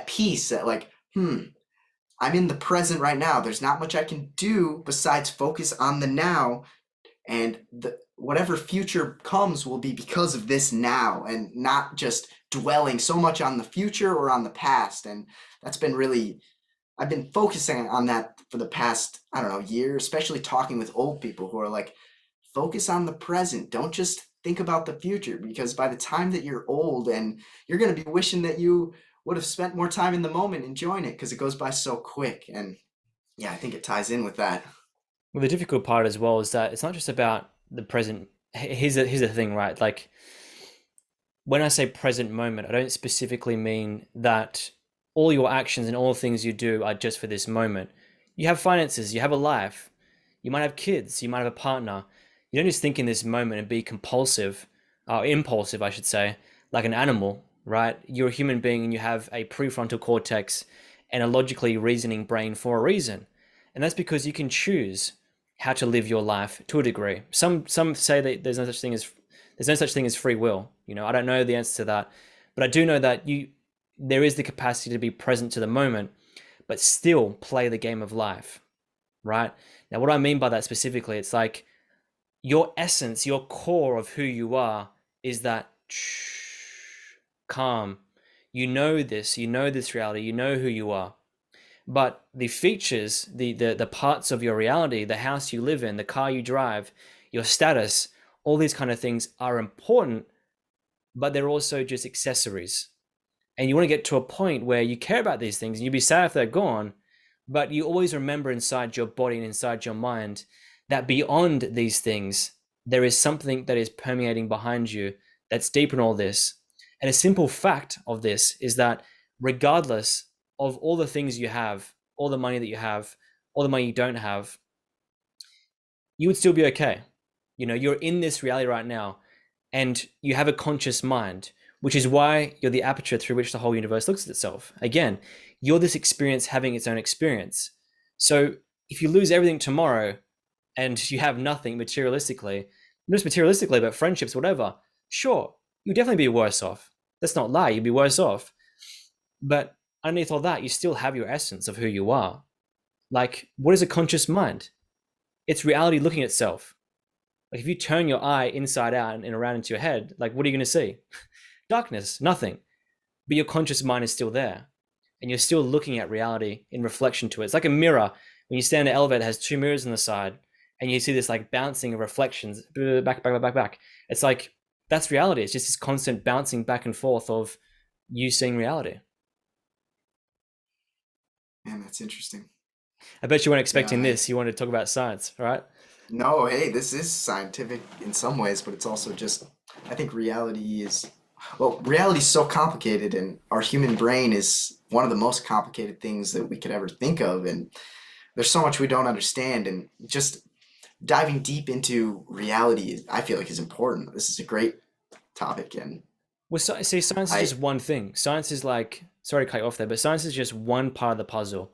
peace that, like, I'm in the present right now. There's not much I can do besides focus on the now and whatever future comes will be because of this now, and not just dwelling so much on the future or on the past. And that's been really, I've been focusing on that for the past, I don't know, year, especially talking with old people who are like, focus on the present. Don't just think about the future, because by the time that you're old, and you're going to be wishing that you would have spent more time in the moment enjoying it, because it goes by so quick. And yeah, I think it ties in with that. Well, the difficult part as well is that it's not just about the present. Here's the thing, right? Like when I say present moment, I don't specifically mean that all your actions and all things you do are just for this moment. You have finances, you have a life, you might have kids, you might have a partner. You don't just think in this moment and be compulsive, or impulsive, I should say, like an animal, right? You're a human being and you have a prefrontal cortex and a logically reasoning brain for a reason. And that's because you can choose how to live your life to a degree. Some say that there's no such thing as free will. I don't know the answer to that, but I do know that there is the capacity to be present to the moment, but still play the game of life, right? Now, what I mean by that specifically, it's like your essence, your core of who you are is that calm. You know this reality, you know who you are. But the features, the parts of your reality, the house you live in, the car you drive, your status, all these kind of things are important, but they're also just accessories. And you want to get to a point where you care about these things and you'd be sad if they're gone, but you always remember inside your body and inside your mind that beyond these things, there is something that is permeating behind you that's deep in all this. And a simple fact of this is that regardless of all the things you have, all the money that you have, all the money you don't have, you would still be okay. You're in this reality right now and you have a conscious mind, which is why you're the aperture through which the whole universe looks at itself. Again, you're this experience having its own experience. So if you lose everything tomorrow and you have nothing materialistically, not just materialistically, but friendships, whatever, sure, you'd definitely be worse off. Let's not lie, you'd be worse off. But underneath all that, you still have your essence of who you are. Like, what is a conscious mind? It's reality looking at itself. Like, if you turn your eye inside out and around into your head, like, what are you going to see? Darkness, nothing. But your conscious mind is still there. And you're still looking at reality in reflection to it. It's like a mirror. When you stand in an elevator, it has two mirrors on the side, and you see this like bouncing of reflections, back. It's like, that's reality. It's just this constant bouncing back and forth of you seeing reality. Man, that's interesting. I bet you weren't Yeah, expecting this. You wanted to talk about science, right? no, hey, this is scientific in some ways, but it's also just, I think reality is, well, reality is so complicated, and our human brain is one of the most complicated things that we could ever think of. And there's so much we don't understand, and just diving deep into reality, I feel like is important. This is a great topic, and Well, see, science is I, just one thing. Science is like, sorry to cut you off there, but science is just one part of the puzzle.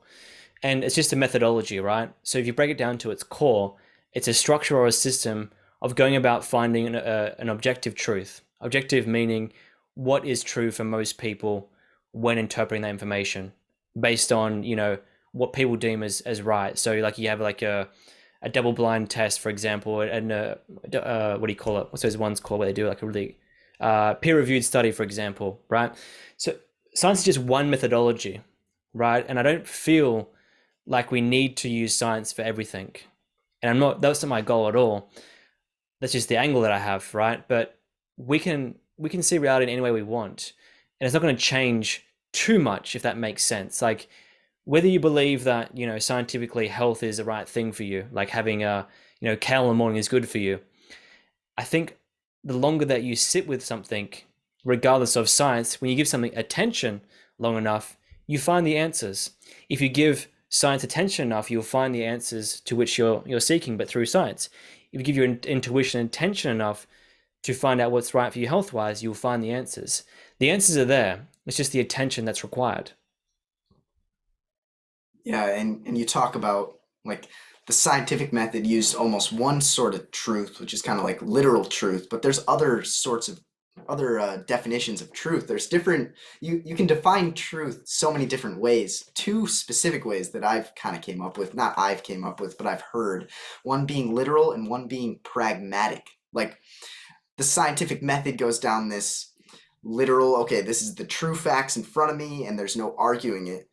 And it's just a methodology, right? So if you break it down to its core, it's a structure or a system of going about finding an objective truth. Objective meaning what is true for most people when interpreting that information based on, what people deem as right. So like you have like a double blind test, for example, and what do you call it? What's those ones called where they do like a really peer reviewed study, for example, right? So science is just one methodology, right? And I don't feel like we need to use science for everything. And that's not my goal at all. That's just the angle that I have, right? But we can see reality in any way we want. And it's not going to change too much if that makes sense. Like whether you believe that, scientifically health is the right thing for you, like having kale in the morning is good for you. I think the longer that you sit with something, regardless of science, when you give something attention long enough, you find the answers. If you give science attention enough, you'll find the answers to which you're seeking, but through science. If you give your intuition attention enough to find out what's right for you health wise, you'll find the answers. The answers are there. It's just the attention that's required. yeah, and you talk about like the scientific method used almost one sort of truth, which is kind of like literal truth, but there's other sorts of definitions of truth. There's different, you can define truth so many different ways. Two specific ways that I've kind of came up with, not I've came up with, but I've heard. One being literal and one being pragmatic. Like the scientific method goes down this literal, okay, this is the true facts in front of me and there's no arguing it.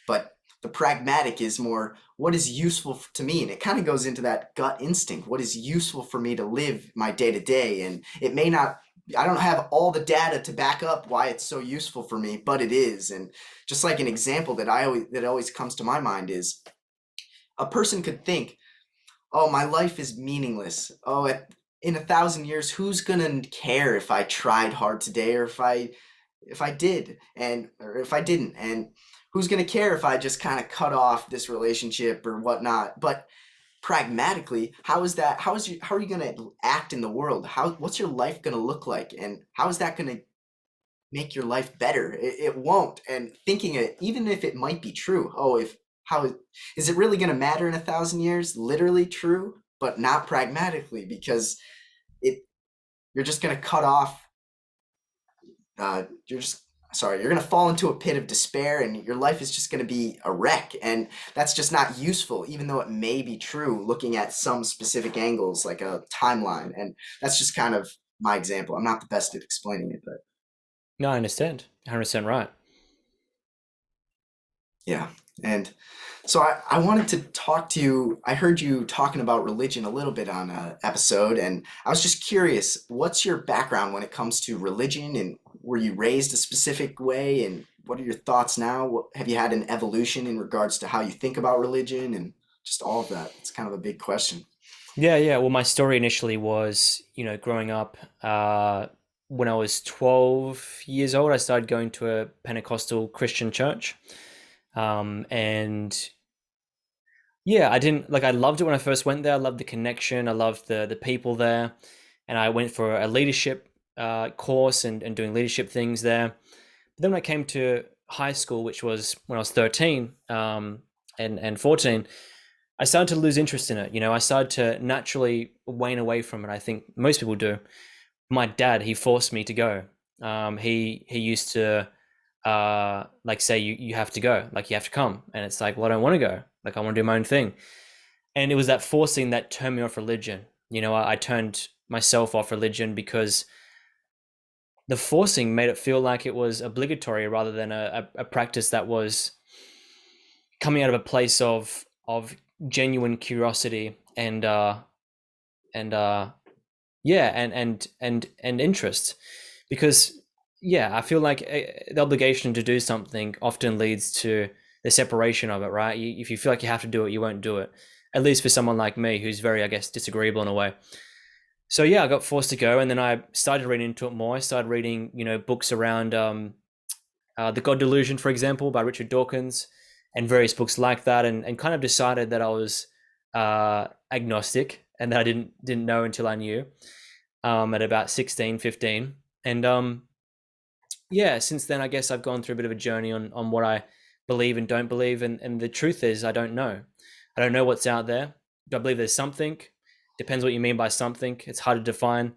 But the pragmatic is more what is useful to me, and it kind of goes into that gut instinct. What is useful for me to live my day to day? And it may not, I don't have all the data to back up why it's so useful for me, but it is. And just like an example that always comes to my mind is a person could think, oh, my life is meaningless. Oh, in 1,000 years, who's gonna care if I tried hard today, or if I did, and or if I didn't, and who's gonna care if I just kind of cut off this relationship or whatnot? But pragmatically, how is that? How are you gonna act in the world? What's your life gonna look like, and how is that gonna make your life better? It won't. And thinking it, even if it might be true, oh, if how is it really gonna matter in 1,000 years? Literally true, but not pragmatically, because it you're just going to cut off you're just sorry, you're going to fall into a pit of despair and your life is just going to be a wreck, and that's just not useful, even though it may be true looking at some specific angles like a timeline. And that's just kind of my example. I'm not the best at explaining it, but No, I understand. 100% right. yeah. And so I wanted to talk to you. I heard you talking about religion a little bit on an episode, and I was just curious, what's your background when it comes to religion, and were you raised a specific way, and what are your thoughts now? Have you had an evolution in regards to how you think about religion and just all of that? It's kind of a big question. Yeah, yeah. Well, my story initially was, growing up, when I was 12 years old, I started going to a Pentecostal Christian church. And yeah, I didn't like, I loved it when I first went there. I loved the connection. I loved the people there. And I went for a leadership course and doing leadership things there. But then when I came to high school, which was when I was 13 and 14, I started to lose interest in it. I started to naturally wane away from it. I think most people do. My dad, he forced me to go. He used to like say you have to go, like you have to come, and it's like, well, I don't want to go. Like I want to do my own thing. And it was that forcing that turned me off religion. I turned myself off religion because the forcing made it feel like it was obligatory rather than a practice that was coming out of a place of genuine curiosity and yeah, and interest. Because yeah, I feel like the obligation to do something often leads to the separation of it, right? If you feel like you have to do it, you won't do it. At least for someone like me, who's very, I guess, disagreeable in a way. So yeah, I got forced to go, and then I started reading into it more. I started reading, books around The God Delusion, for example, by Richard Dawkins, and various books like that, and kind of decided that I was agnostic, and that I didn't know until I knew at about 16, 15. And yeah, since then, I guess I've gone through a bit of a journey on what I believe and don't believe. And the truth is, I don't know. I don't know what's out there. Do I believe there's something? Depends what you mean by something. It's hard to define.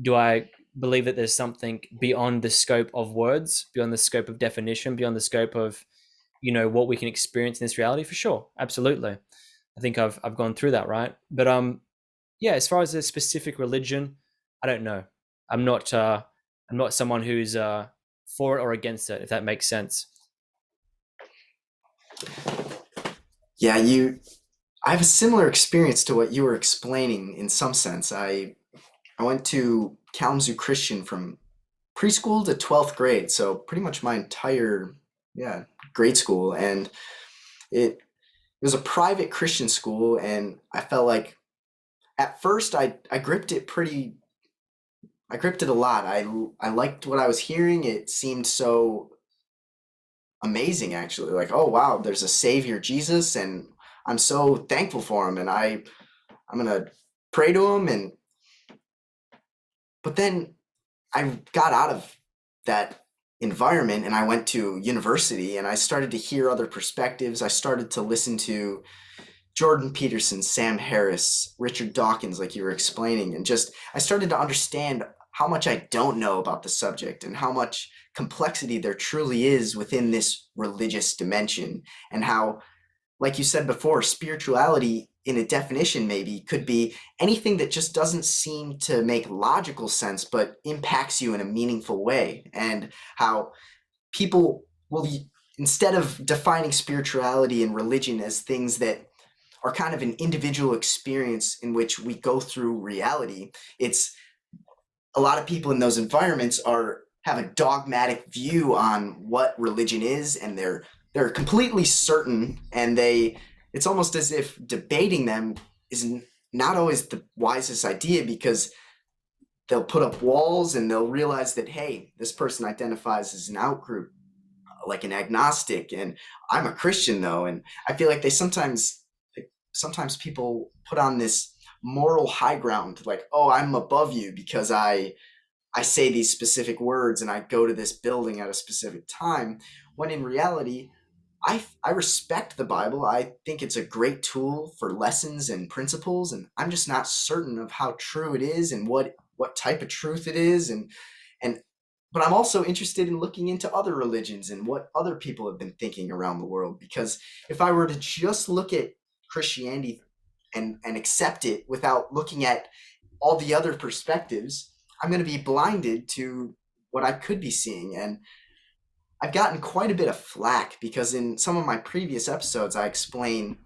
Do I believe that there's something beyond the scope of words, beyond the scope of definition, beyond the scope of, what we can experience in this reality? For sure. Absolutely. I think I've gone through that, right? But yeah, as far as a specific religion, I don't know. I'm not someone who's for it or against it, if that makes sense. Yeah, I have a similar experience to what you were explaining in some sense. I went to Kalamazoo Christian from preschool to 12th grade, so pretty much my entire, yeah, grade school. And it was a private Christian school, and I felt like at first I gripped it I gripped it a lot. I liked what I was hearing. It seemed so amazing, actually. Like, oh wow, there's a savior, Jesus, and I'm so thankful for him, and I'm gonna pray to him. And but then I got out of that environment and I went to university and I started to hear other perspectives. I started to listen to Jordan Peterson, Sam Harris, Richard Dawkins, like you were explaining, and just I started to understand how much I don't know about the subject and how much complexity there truly is within this religious dimension, and how, like you said before, spirituality in a definition maybe could be anything that just doesn't seem to make logical sense but impacts you in a meaningful way, and how people will, instead of defining spirituality and religion as things that are kind of an individual experience in which we go through reality, it's a lot of people in those environments are have a dogmatic view on what religion is, and they're completely certain, and they it's almost as if debating them is not always the wisest idea, because they'll put up walls and they'll realize that, hey, this person identifies as an outgroup, like an agnostic, and I'm a Christian though. And I feel like sometimes people put on this moral high ground, like, oh, I'm above you because I say these specific words and I go to this building at a specific time, when in reality, I respect the Bible. I think it's a great tool for lessons and principles, and I'm just not certain of how true it is and what type of truth it is, and but I'm also interested in looking into other religions and what other people have been thinking around the world, because if I were to just look at Christianity and accept it without looking at all the other perspectives, I'm going to be blinded to what I could be seeing. And I've gotten quite a bit of flack because in some of my previous episodes, I explain,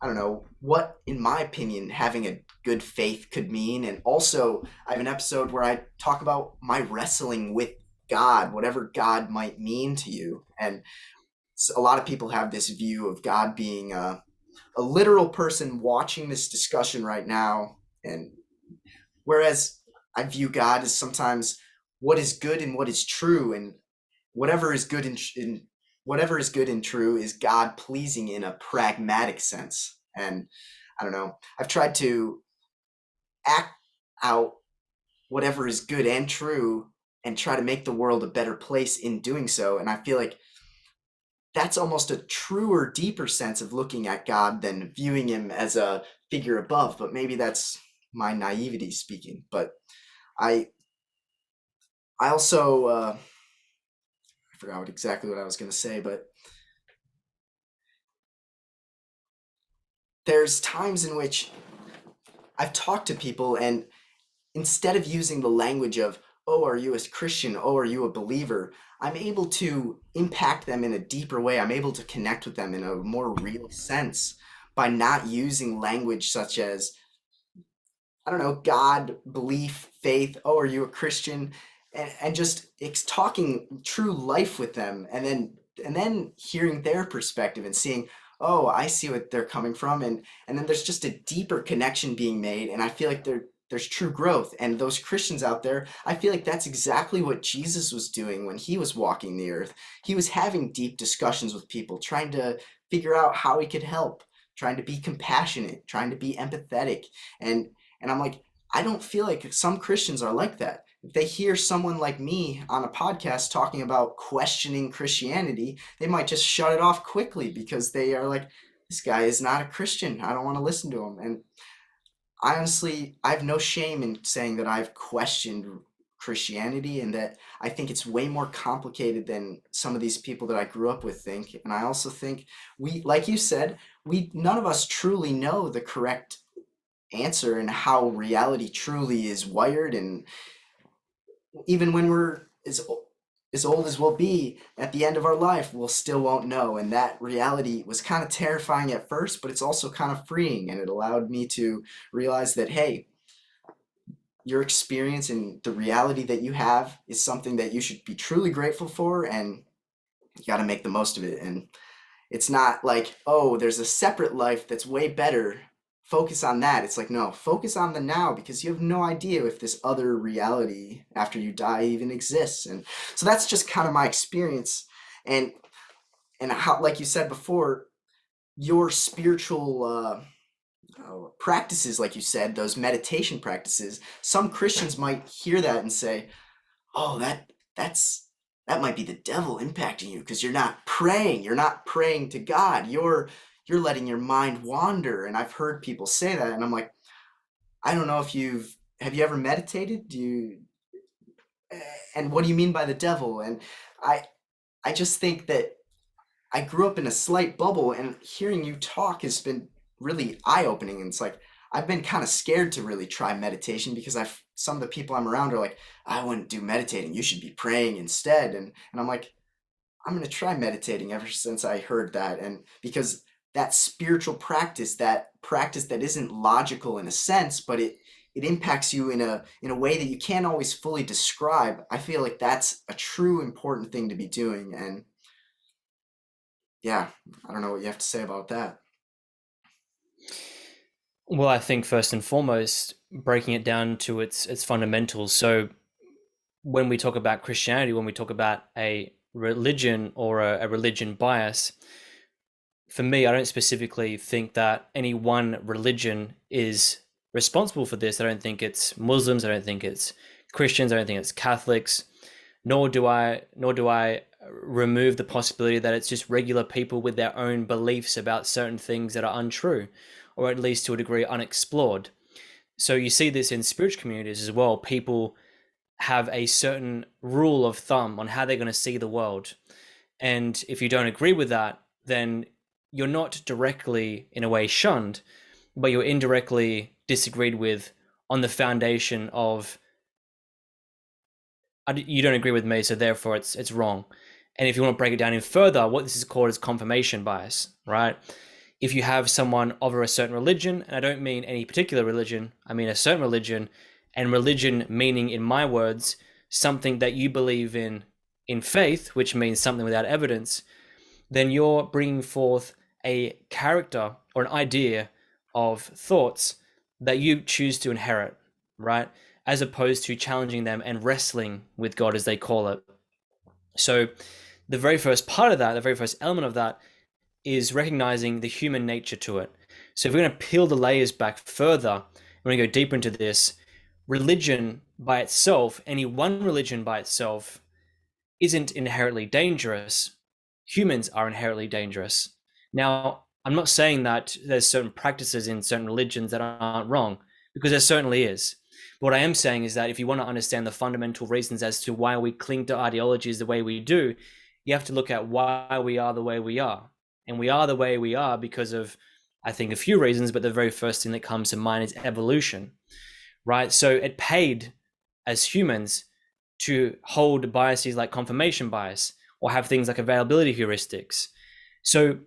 I don't know, what, in my opinion, having a good faith could mean. And also, I have an episode where I talk about my wrestling with God, whatever God might mean to you. And a lot of people have this view of God being a literal person watching this discussion right now. And whereas I view God as sometimes what is good and what is true, and whatever is good whatever is good and true is God pleasing in a pragmatic sense. And I don't know, I've tried to act out whatever is good and true and try to make the world a better place in doing so. And I feel like that's almost a truer, deeper sense of looking at God than viewing him as a figure above. But maybe that's my naivety speaking. But I I also I forgot exactly what I was going to say, but there's times in which I've talked to people, and instead of using the language of, oh, are you a Christian? Oh, are you a believer? I'm able to impact them in a deeper way. I'm able to connect with them in a more real sense by not using language such as, I don't know, God, belief, faith. Oh, are you a Christian? And just talking true life with them, and then hearing their perspective and seeing, oh, I see what they're coming from, and then there's just a deeper connection being made, and I feel like there's true growth. And those Christians out there, I feel like that's exactly what Jesus was doing when he was walking the earth. He was having deep discussions with people, trying to figure out how he could help, trying to be compassionate, trying to be empathetic, and and I'm like, I don't feel like some Christians are like that. If they hear someone like me on a podcast talking about questioning Christianity, they might just shut it off quickly because they are like, this guy is not a Christian. I don't want to listen to him. And I honestly, I have no shame in saying that I've questioned Christianity, and that I think it's way more complicated than some of these people that I grew up with think. And I also think like you said, we none of us truly know the correct answer and how reality truly is wired. And even when we're as old as we'll be at the end of our life, we'll still won't know. And that reality was kind of terrifying at first, but it's also kind of freeing, and it allowed me to realize that, hey, your experience and the reality that you have is something that you should be truly grateful for, and you got to make the most of it. And it's not like, oh, there's a separate life that's way better. Focus on that. It's like, no, focus on the now, because you have no idea if this other reality after you die even exists. And so that's just kind of my experience. And how, like you said before, your spiritual practices, like you said, those meditation practices, some Christians might hear that and say, oh, that might be the devil impacting you because you're not praying to God, you're letting your mind wander. And I've heard people say that, and I'm like, I don't know if have you ever meditated? and what do you mean by the devil? And I I just think that I grew up in a slight bubble, and hearing you talk has been really eye-opening. And it's like I've been kind of scared to really try meditation because I've some of the people I'm around are like, I wouldn't do meditating. You should be praying instead. And I'm like, I'm gonna try meditating ever since I heard that, and because that spiritual practice, that practice that isn't logical in a sense, but it impacts you in a way that you can't always fully describe. I feel like that's a true important thing to be doing, and yeah, I don't know what you have to say about that. Well, I think first and foremost, breaking it down to its fundamentals. So when we talk about Christianity, when we talk about a religion or a religion bias, for me, I don't specifically think that any one religion is responsible for this. I don't think it's Muslims. I don't think it's Christians. I don't think it's Catholics. Nor do I remove the possibility that it's just regular people with their own beliefs about certain things that are untrue, or at least to a degree unexplored. So you see this in spiritual communities as well. People have a certain rule of thumb on how they're going to see the world. And if you don't agree with that, then you're not directly, in a way, shunned, but you're indirectly disagreed with on the foundation of you don't agree with me, so therefore it's wrong. And if you want to break it down in further, what this is called is confirmation bias, right? If you have someone of a certain religion, and I don't mean any particular religion, I mean a certain religion, and religion meaning, in my words, something that you believe in faith, which means something without evidence, then you're bringing forth a character or an idea of thoughts that you choose to inherit, right? As opposed to challenging them and wrestling with God, as they call it. So the very first part of that, the very first element of that, is recognizing the human nature to it. So if we're going to peel the layers back further, we're going to go deeper into this. Religion by itself, any one religion by itself, isn't inherently dangerous. Humans are inherently dangerous. Now, I'm not saying that there's certain practices in certain religions that aren't wrong, because there certainly is. But what I am saying is that if you want to understand the fundamental reasons as to why we cling to ideologies the way we do, you have to look at why we are the way we are. And we are the way we are because of, I think, a few reasons, but the very first thing that comes to mind is evolution, right? So it paid as humans to hold biases like confirmation bias or have things like availability heuristics. So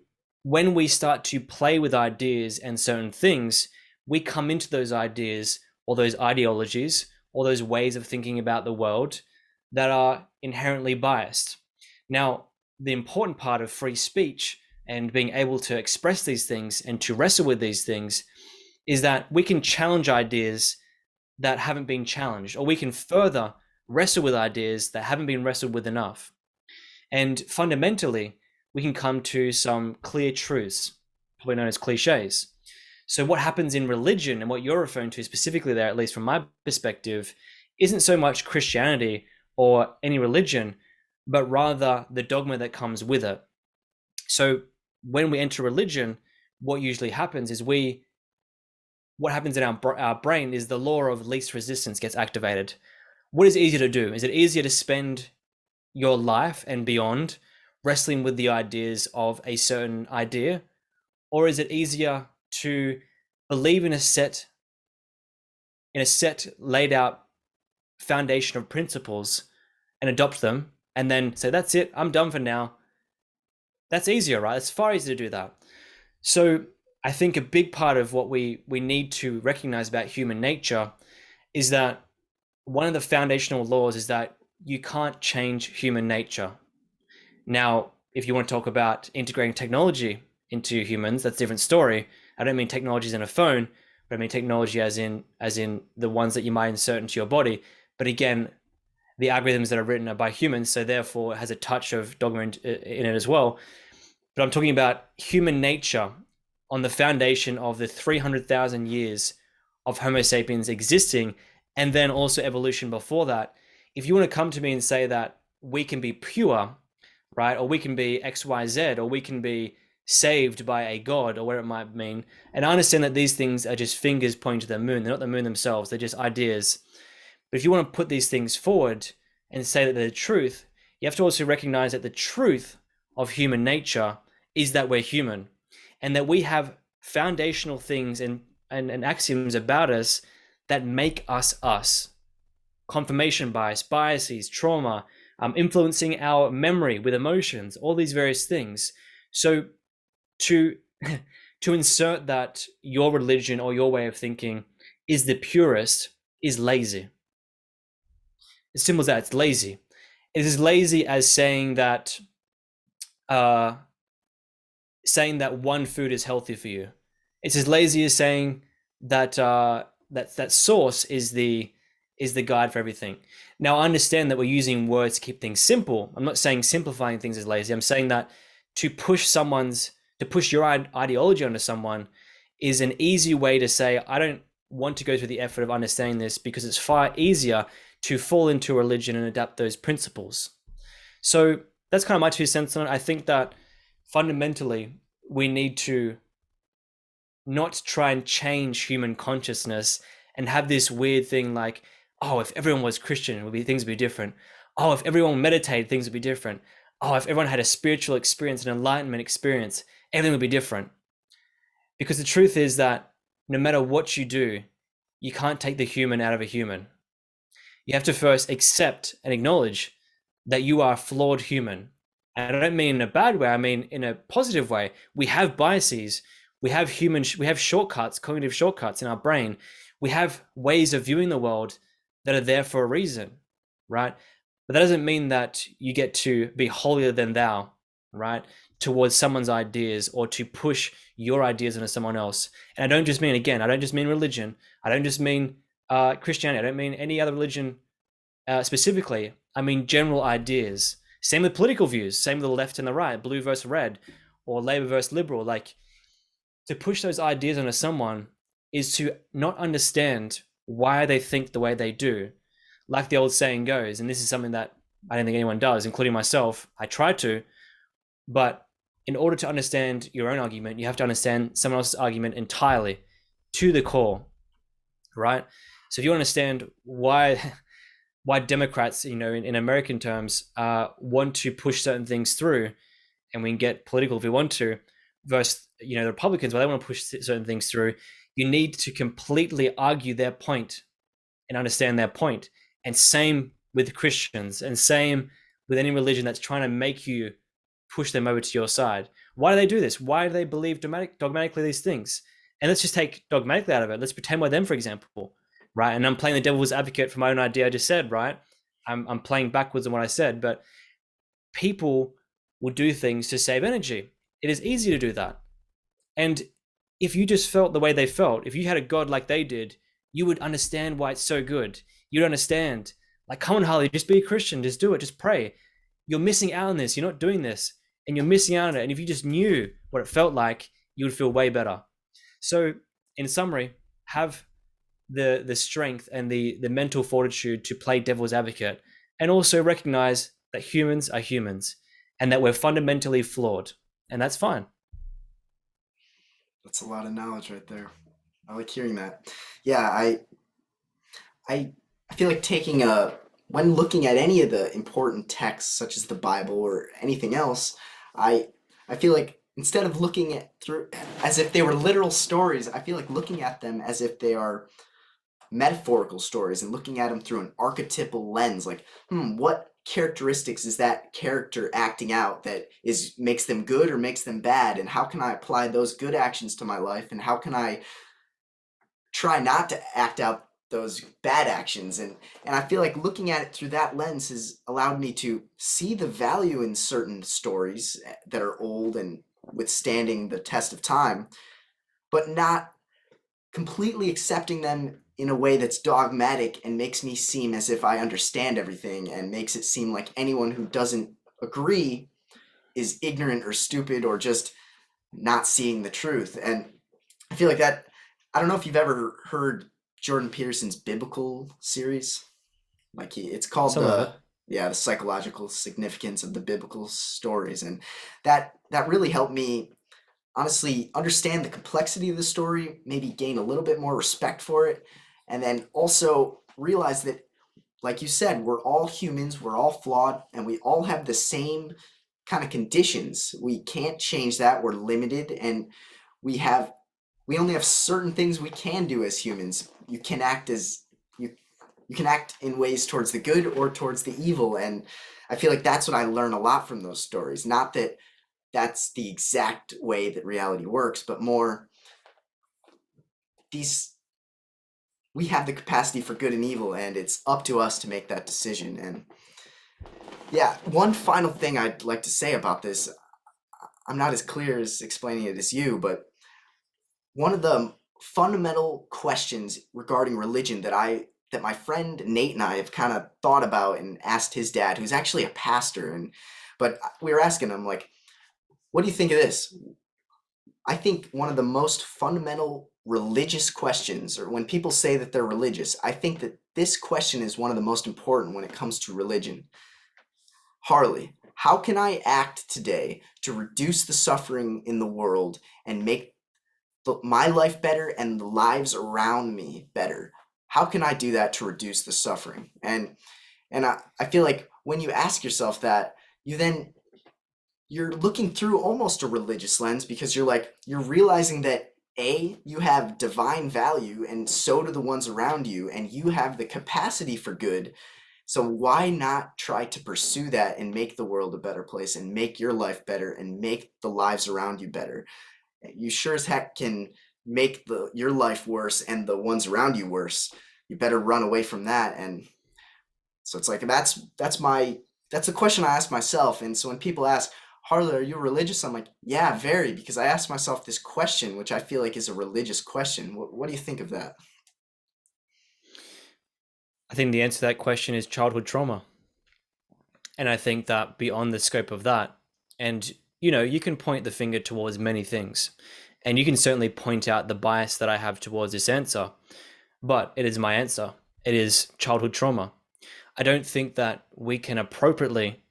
when we start to play with ideas and certain things, we come into those ideas or those ideologies or those ways of thinking about the world that are inherently biased. Now, the important part of free speech and being able to express these things and to wrestle with these things is that we can challenge ideas that haven't been challenged, or we can further wrestle with ideas that haven't been wrestled with enough. And fundamentally, we can come to some clear truths, probably known as cliches. So what happens in religion, and what you're referring to specifically there, at least from my perspective, isn't so much Christianity or any religion, but rather the dogma that comes with it. So when we enter religion, what usually happens is what happens in our brain is the law of least resistance gets activated. What is easier to do? Is it easier to spend your life and beyond wrestling with the ideas of a certain idea? Or is it easier to believe in a set laid out foundation of principles and adopt them and then say, that's it, I'm done for now? That's easier, right? It's far easier to do that. So I think a big part of what we need to recognize about human nature is that one of the foundational laws is that you can't change human nature. Now, if you want to talk about integrating technology into humans, that's a different story. I don't mean technologies in a phone, but I mean technology as in the ones that you might insert into your body. But again, the algorithms that are written are by humans, so therefore it has a touch of dogma in it as well. But I'm talking about human nature on the foundation of the 300,000 years of Homo sapiens existing, and then also evolution before that. If you want to come to me and say that we can be pure, right, or we can be XYZ, or we can be saved by a god, or whatever it might mean, and I understand that these things are just fingers pointing to the moon. They're not the moon themselves. They're just ideas. But if you want to put these things forward and say that they're the truth, you have to also recognize that the truth of human nature is that we're human, and that we have foundational things and axioms about us that make us us. Confirmation bias, biases, trauma, influencing our memory with emotions, all these various things. So to to insert that your religion or your way of thinking is the purest is lazy. As simple as that. It's lazy. It is as lazy as uh, saying that one food is healthy for you. It's as lazy as saying that that source is the guide for everything. Now, I understand that we're using words to keep things simple. I'm not saying simplifying things is lazy. I'm saying that to push your ideology onto someone is an easy way to say, I don't want to go through the effort of understanding this because it's far easier to fall into a religion and adapt those principles. So that's kind of my 2 cents on it. I think that fundamentally we need to not try and change human consciousness and have this weird thing like, oh, if everyone was Christian, things would be different. Oh, if everyone meditated, things would be different. Oh, if everyone had a spiritual experience, an enlightenment experience, everything would be different. Because the truth is that no matter what you do, you can't take the human out of a human. You have to first accept and acknowledge that you are a flawed human. And I don't mean in a bad way, I mean in a positive way. We have biases, we have shortcuts, cognitive shortcuts in our brain. We have ways of viewing the world that are there for a reason, right? But that doesn't mean that you get to be holier than thou, right? Towards someone's ideas or to push your ideas onto someone else. And I don't just mean religion. I don't just mean Christianity. I don't mean any other religion specifically. I mean general ideas. Same with political views. Same with the left and the right, blue versus red, or Labour versus Liberal. Like, to push those ideas onto someone is to not understand why they think the way they do. Like the old saying goes, and this is something that I don't think anyone does, including myself. I try to, but in order to understand your own argument, you have to understand someone else's argument entirely to the core, right? So if you understand why Democrats, in American terms, want to push certain things through, and we can get political if we want to, versus the Republicans, where they want to push certain things through, you need to completely argue their point and understand their point. And same with Christians, and same with any religion that's trying to make you push them over to your side. Why do they do this? Why do they believe dogmatically these things? And let's just take dogmatically out of it. Let's pretend we're them, for example, right? And I'm playing the devil's advocate for my own idea I just said, right? I'm playing backwards on what I said, but people will do things to save energy. It is easy to do that. And if you just felt the way they felt, if you had a God like they did, you would understand why it's so good. You'd understand, like, come on, Harley, just be a Christian, just do it, just pray. You're missing out on this, you're not doing this, and you're missing out on it. And if you just knew what it felt like, you would feel way better. So in summary, have the strength and the mental fortitude to play devil's advocate, and also recognize that humans are humans and that we're fundamentally flawed, and that's fine. That's a lot of knowledge right there. I like hearing that. Yeah, I feel like when looking at any of the important texts such as the Bible or anything else, I feel like instead of looking at through as if they were literal stories, I feel like looking at them as if they are metaphorical stories and looking at them through an archetypal lens, like, what characteristics is that character acting out that makes them good or makes them bad, and how can I apply those good actions to my life, and how can I try not to act out those bad actions. And I feel like looking at it through that lens has allowed me to see the value in certain stories that are old and withstanding the test of time, but not completely accepting them in a way that's dogmatic and makes me seem as if I understand everything, and makes it seem like anyone who doesn't agree is ignorant or stupid or just not seeing the truth. And I feel like that, I don't know if you've ever heard Jordan Peterson's biblical series. Like it's called the psychological significance of the biblical stories, and that really helped me honestly understand the complexity of the story, maybe gain a little bit more respect for it, and then also realize that like you said, we're all humans, we're all flawed, and we all have the same kind of conditions. We can't change that. We're limited, and we have we only have certain things we can do as humans. You you can act in ways towards the good or towards the evil, and I feel like that's what I learn a lot from those stories. Not that that's the exact way that reality works, but more these we have the capacity for good and evil, and it's up to us to make that decision. And yeah, one final thing I'd like to say about this, I'm not as clear as explaining it as you, but one of the fundamental questions regarding religion that my friend Nate and I have kind of thought about and asked his dad, who's actually a pastor, and but we were asking him like, what do you think of this? I think one of the most fundamental religious questions, or when people say that they're religious, I think that this question is one of the most important when it comes to religion. Harley, how can I act today to reduce the suffering in the world and make my life better and the lives around me better? How can I do that to reduce the suffering? And I feel like when you ask yourself that, you're looking through almost a religious lens, because you're realizing that you have divine value, and so do the ones around you, and you have the capacity for good. So why not try to pursue that and make the world a better place and make your life better and make the lives around you better? You sure as heck can make your life worse and the ones around you worse. You better run away from that. And so it's like that's a question I ask myself. And so when people ask, Harley, are you religious? I'm like, yeah, very, because I ask myself this question, which I feel like is a religious question. What do you think of that? I think the answer to that question is childhood trauma. And I think that beyond the scope of that, and you can point the finger towards many things, and you can certainly point out the bias that I have towards this answer, but it is my answer. It is childhood trauma. I don't think that we can appropriately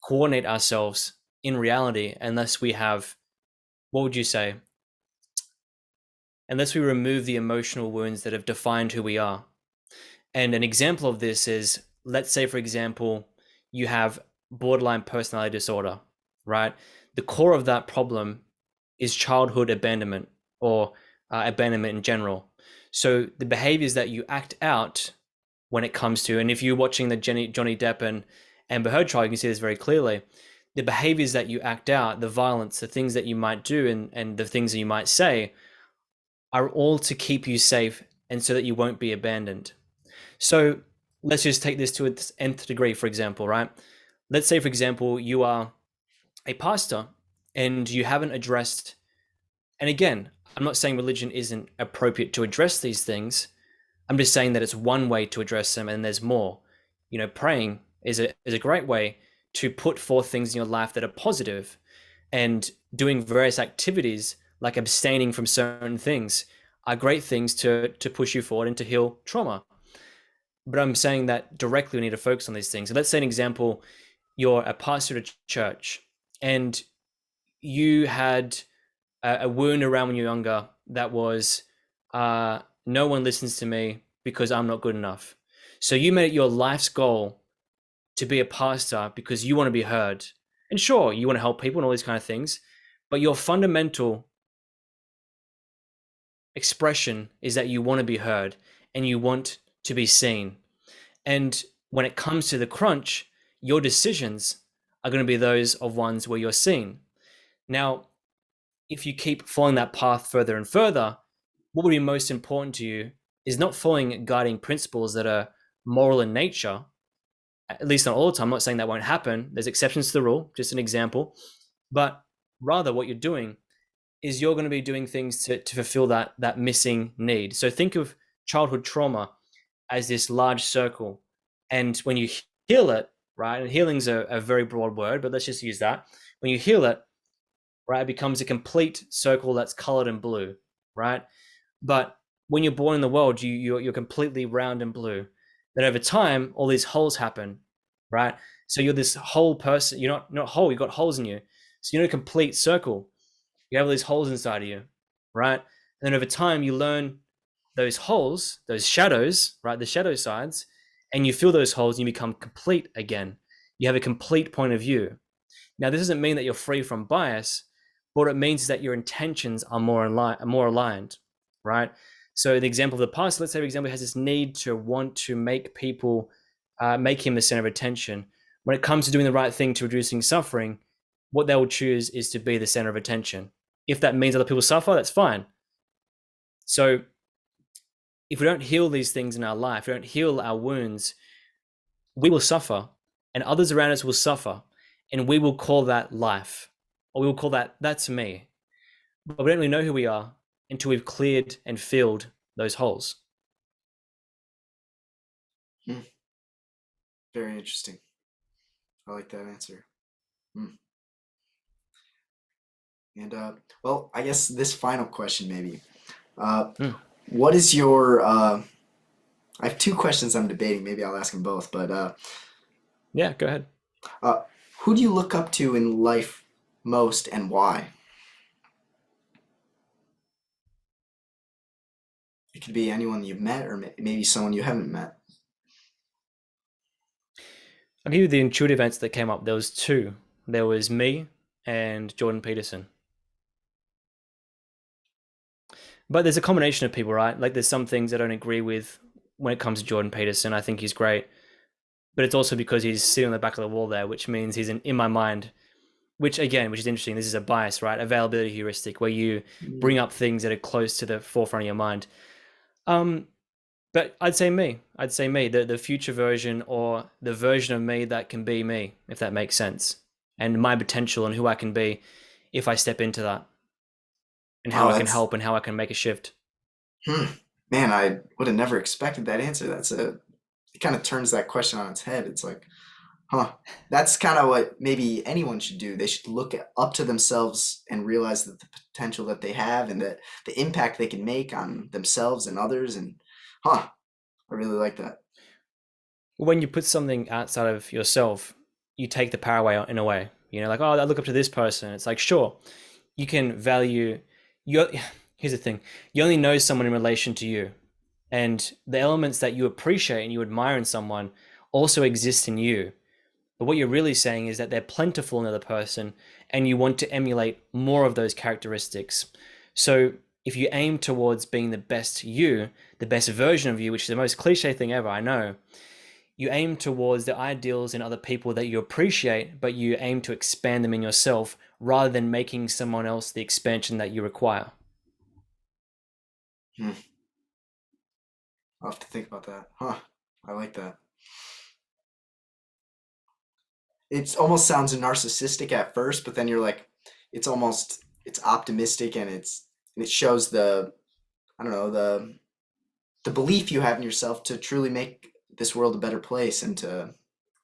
coordinate ourselves in reality unless we have, what would you say, unless we remove the emotional wounds that have defined who we are. And an example of this is, let's say, for example, you have borderline personality disorder, right? The core of that problem is childhood abandonment, or abandonment in general. So the behaviors that you act out when it comes to, and if you're watching the Johnny Depp and Amber Heard trial, you can see this very clearly. The behaviors that you act out, the violence, the things that you might do, and the things that you might say are all to keep you safe and so that you won't be abandoned. So let's just take this to its nth degree, for example, right? Let's say, for example, you are a pastor and you haven't addressed, and again, I'm not saying religion isn't appropriate to address these things. I'm just saying that it's one way to address them, and there's more. Praying is a great way to put forth things in your life that are positive, and doing various activities like abstaining from certain things are great things to push you forward and to heal trauma. But I'm saying that directly we need to focus on these things. So let's say an example, you're a pastor at a church and you had a wound around when you're younger that was, no one listens to me because I'm not good enough. So you made it your life's goal to be a pastor because you want to be heard. And sure, you want to help people and all these kind of things, but your fundamental expression is that you want to be heard and you want to be seen. And when it comes to the crunch, your decisions are going to be those of ones where you're seen. Now, if you keep following that path further and further, what would be most important to you is not following guiding principles that are moral in nature, at least not all the time. I'm not saying that won't happen. There's exceptions to the rule, just an example. But rather what you're doing is you're going to be doing things to fulfill that missing need. So think of childhood trauma as this large circle. And when you heal it, right, and healing's a very broad word, but let's just use that. When you heal it, right, it becomes a complete circle that's colored in blue, right? But when you're born in the world, you're completely round and blue. Then over time, all these holes happen, right? So you're this whole person. You're not whole. You've got holes in you. So you're not a complete circle. You have all these holes inside of you, right? And then over time, you learn those holes, those shadows, right? The shadow sides, and you fill those holes and you become complete again. You have a complete point of view. Now, this doesn't mean that you're free from bias. What it means is that your intentions are more aligned, right? So the example of the past, let's say, for example, has this need to want to make people, make him the center of attention. When it comes to doing the right thing to reducing suffering, what they will choose is to be the center of attention. If that means other people suffer, that's fine. So if we don't heal these things in our life, if we don't heal our wounds, we will suffer and others around us will suffer, and we will call that life, or we will call that's me. But we don't really know who we are until we've cleared and filled those holes. Very interesting. I like that answer. And well, I guess this final question maybe. What is your I have two questions I'm debating. Maybe I'll ask them both, but Yeah, go ahead. who do you look up to in life most and why? It could be anyone you've met or maybe someone you haven't met. I'll give you the intuitive answer that came up. There was two. There was me and Jordan Peterson. But there's a combination of people, right? Like there's some things I don't agree with when it comes to Jordan Peterson. I think he's great. But it's also because he's sitting on the back of the wall there, which means he's in my mind, which is interesting. This is a bias, right? Availability heuristic, where you bring up things that are close to the forefront of your mind. But I'd say me. The future version, or the version of me that can be me, if that makes sense. And my potential and who I can be if I step into that. And how I can help and how I can make a shift. Man, I would have never expected that answer. It kind of turns that question on its head. It's like, that's kind of what maybe anyone should do. They should look up to themselves and realize that the potential that they have and that the impact they can make on themselves and others. And I really like that. When you put something outside of yourself, you take the power away in a way. Like, oh, I look up to this person. It's like, sure, you can value here's the thing. You only know someone in relation to you. And the elements that you appreciate and you admire in someone also exist in you. But what you're really saying is that they're plentiful in another person and you want to emulate more of those characteristics. So if you aim towards being the best you, the best version of you, which is the most cliche thing ever, I know, you aim towards the ideals in other people that you appreciate, but you aim to expand them in yourself rather than making someone else the expansion that you require. I'll have to think about that. I like that. It almost sounds narcissistic at first, but then you're like, it's optimistic and it shows the belief you have in yourself to truly make this world a better place and to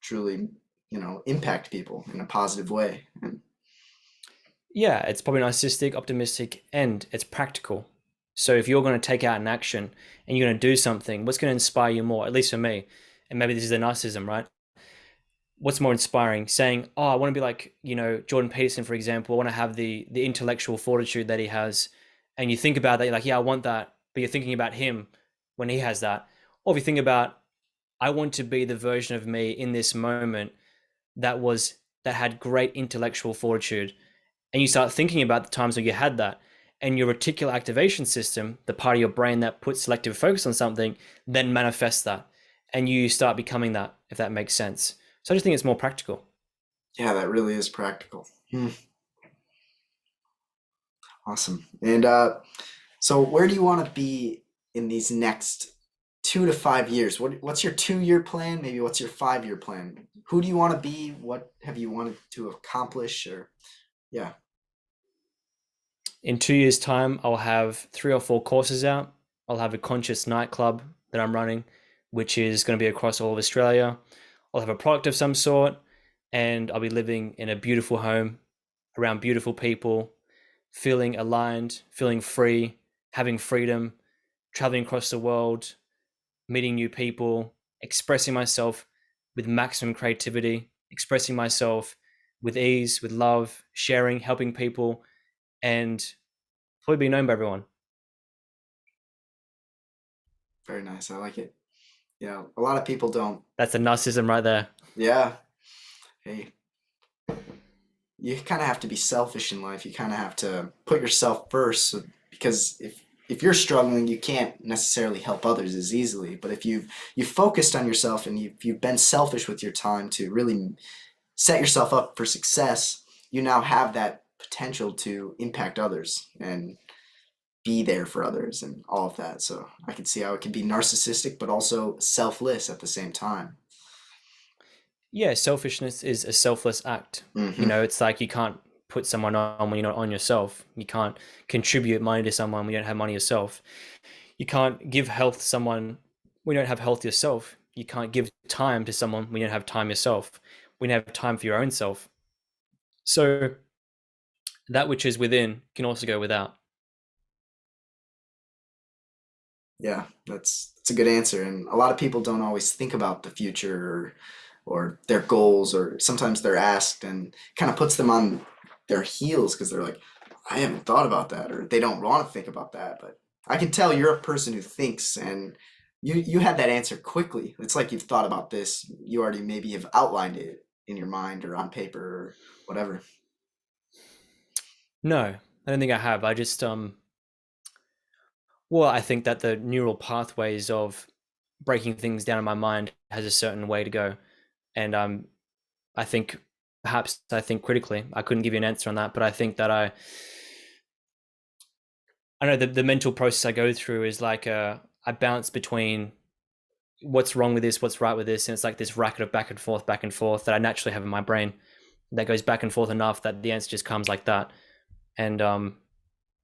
truly, impact people in a positive way. Yeah, it's probably narcissistic, optimistic, and it's practical. So if you're going to take out an action and you're going to do something, what's going to inspire you more? At least for me, and maybe this is the narcissism, right? What's more inspiring? Saying, oh, I want to be like, Jordan Peterson, for example. I want to have the intellectual fortitude that he has. And you think about that, you're like, yeah, I want that. But you're thinking about him when he has that. Or if you think about, I want to be the version of me in this moment that had great intellectual fortitude. And you start thinking about the times when you had that, and your reticular activation system, the part of your brain that puts selective focus on something, then manifests that. And you start becoming that, if that makes sense. So I just think it's more practical. Yeah, that really is practical. Awesome. And so where do you want to be in these next 2 to 5 years? What's your 2-year plan? Maybe what's your 5-year plan? Who do you want to be? What have you wanted to accomplish? Or yeah. In 2 years' time, I'll have 3 or 4 courses out. I'll have a conscious nightclub that I'm running, which is going to be across all of Australia. I'll have a product of some sort, and I'll be living in a beautiful home around beautiful people, feeling aligned, feeling free, having freedom, traveling across the world, meeting new people, expressing myself with maximum creativity, expressing myself with ease, with love, sharing, helping people, and probably be known by everyone. Very nice. I like it. Yeah, a lot of people don't. That's a narcissism right there. Yeah. Hey, you kind of have to be selfish in life. You kind of have to put yourself first, because if you're struggling, you can't necessarily help others as easily. But if you've focused on yourself and you've been selfish with your time to really set yourself up for success, you now have that potential to impact others and be there for others and all of that. So I can see how it can be narcissistic, but also selfless at the same time. Yeah, selfishness is a selfless act. You Hmm. know, it's like you can't put someone on when you're not on yourself. You can't contribute money to someone when you don't have money yourself. You can't give health to someone when you don't have health yourself. You can't give time to someone when you don't have time yourself. When you have time for your own self. So that which is within can also go without. Yeah, that's a good answer. And a lot of people don't always think about the future or their goals, or sometimes they're asked and kind of puts them on their heels because they're like, I haven't thought about that, or they don't want to think about that. But I can tell you're a person who thinks, and you had that answer quickly. It's like you've thought about this. You already maybe have outlined it in your mind or on paper or whatever. No, I don't think I have. I just well, I think that the neural pathways of breaking things down in my mind has a certain way to go. And I think perhaps I think critically. I couldn't give you an answer on that, but I think that I know the mental process I go through is like I bounce between what's wrong with this, what's right with this, and it's like this racket of back and forth that I naturally have in my brain that goes back and forth enough that the answer just comes like that. And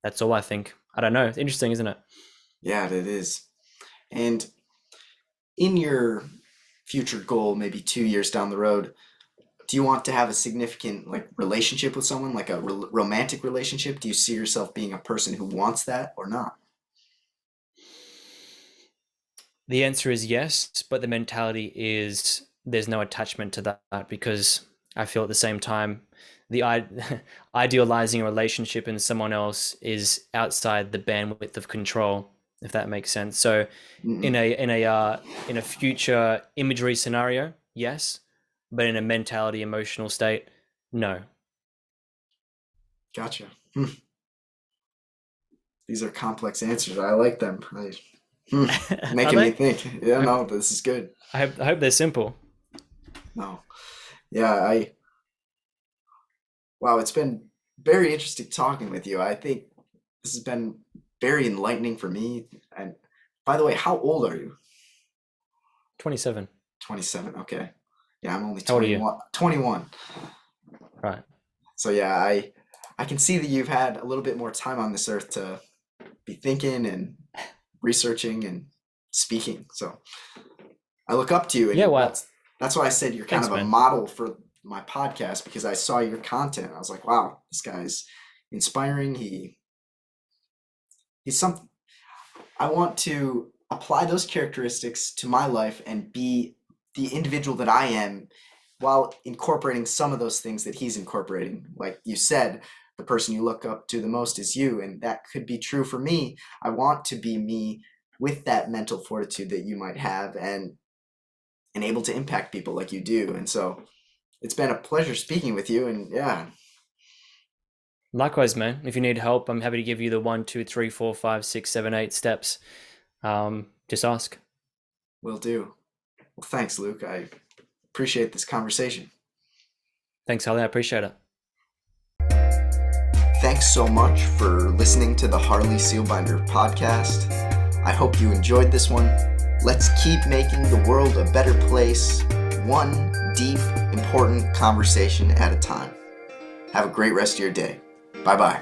that's all I think. I don't know. It's interesting, isn't it? Yeah, it is. And in your future goal, maybe 2 years down the road, do you want to have a significant like relationship with someone, like a romantic relationship? Do you see yourself being a person who wants that or not? The answer is yes, but the mentality is there's no attachment to that because I feel at the same time the idealizing a relationship in someone else is outside the bandwidth of control, if that makes sense. So Mm-mm. in a future imagery scenario, yes, but in a mentality emotional state, no. Gotcha. Hmm. These are complex answers. I like them. Hmm. Are Making me they? think. Yeah, I, no, this is good. I hope they're simple. No. Yeah, wow, it's been very interesting talking with you. I think this has been very enlightening for me. And by the way, how old are you? 27. 27. Okay. Yeah, I'm only How old are you? 21. 21. Right. So yeah, I can see that you've had a little bit more time on this earth to be thinking and researching and speaking. So I look up to you, Yeah, and well, that's why I said you're kind thanks, of a man. model for my podcast, because I saw your content. I was like, wow, this guy's inspiring. He's something. I want to apply those characteristics to my life and be the individual that I am while incorporating some of those things that he's incorporating. Like you said, the person you look up to the most is you, and that could be true for me. I want to be me with that mental fortitude that you might have, and able to impact people like you do. And so it's been a pleasure speaking with you, and yeah, Likewise, man. If you need help, I'm happy to give you the 1, 2, 3, 4, 5, 6, 7, 8 steps. Just ask. will do. Well, thanks, Luke. I appreciate this conversation. Thanks, Holly. I appreciate it. Thanks so much for listening to the Harley Seelbinder podcast. I hope you enjoyed this one. Let's keep making the world a better place, one deep, important conversation at a time. Have a great rest of your day. Bye bye.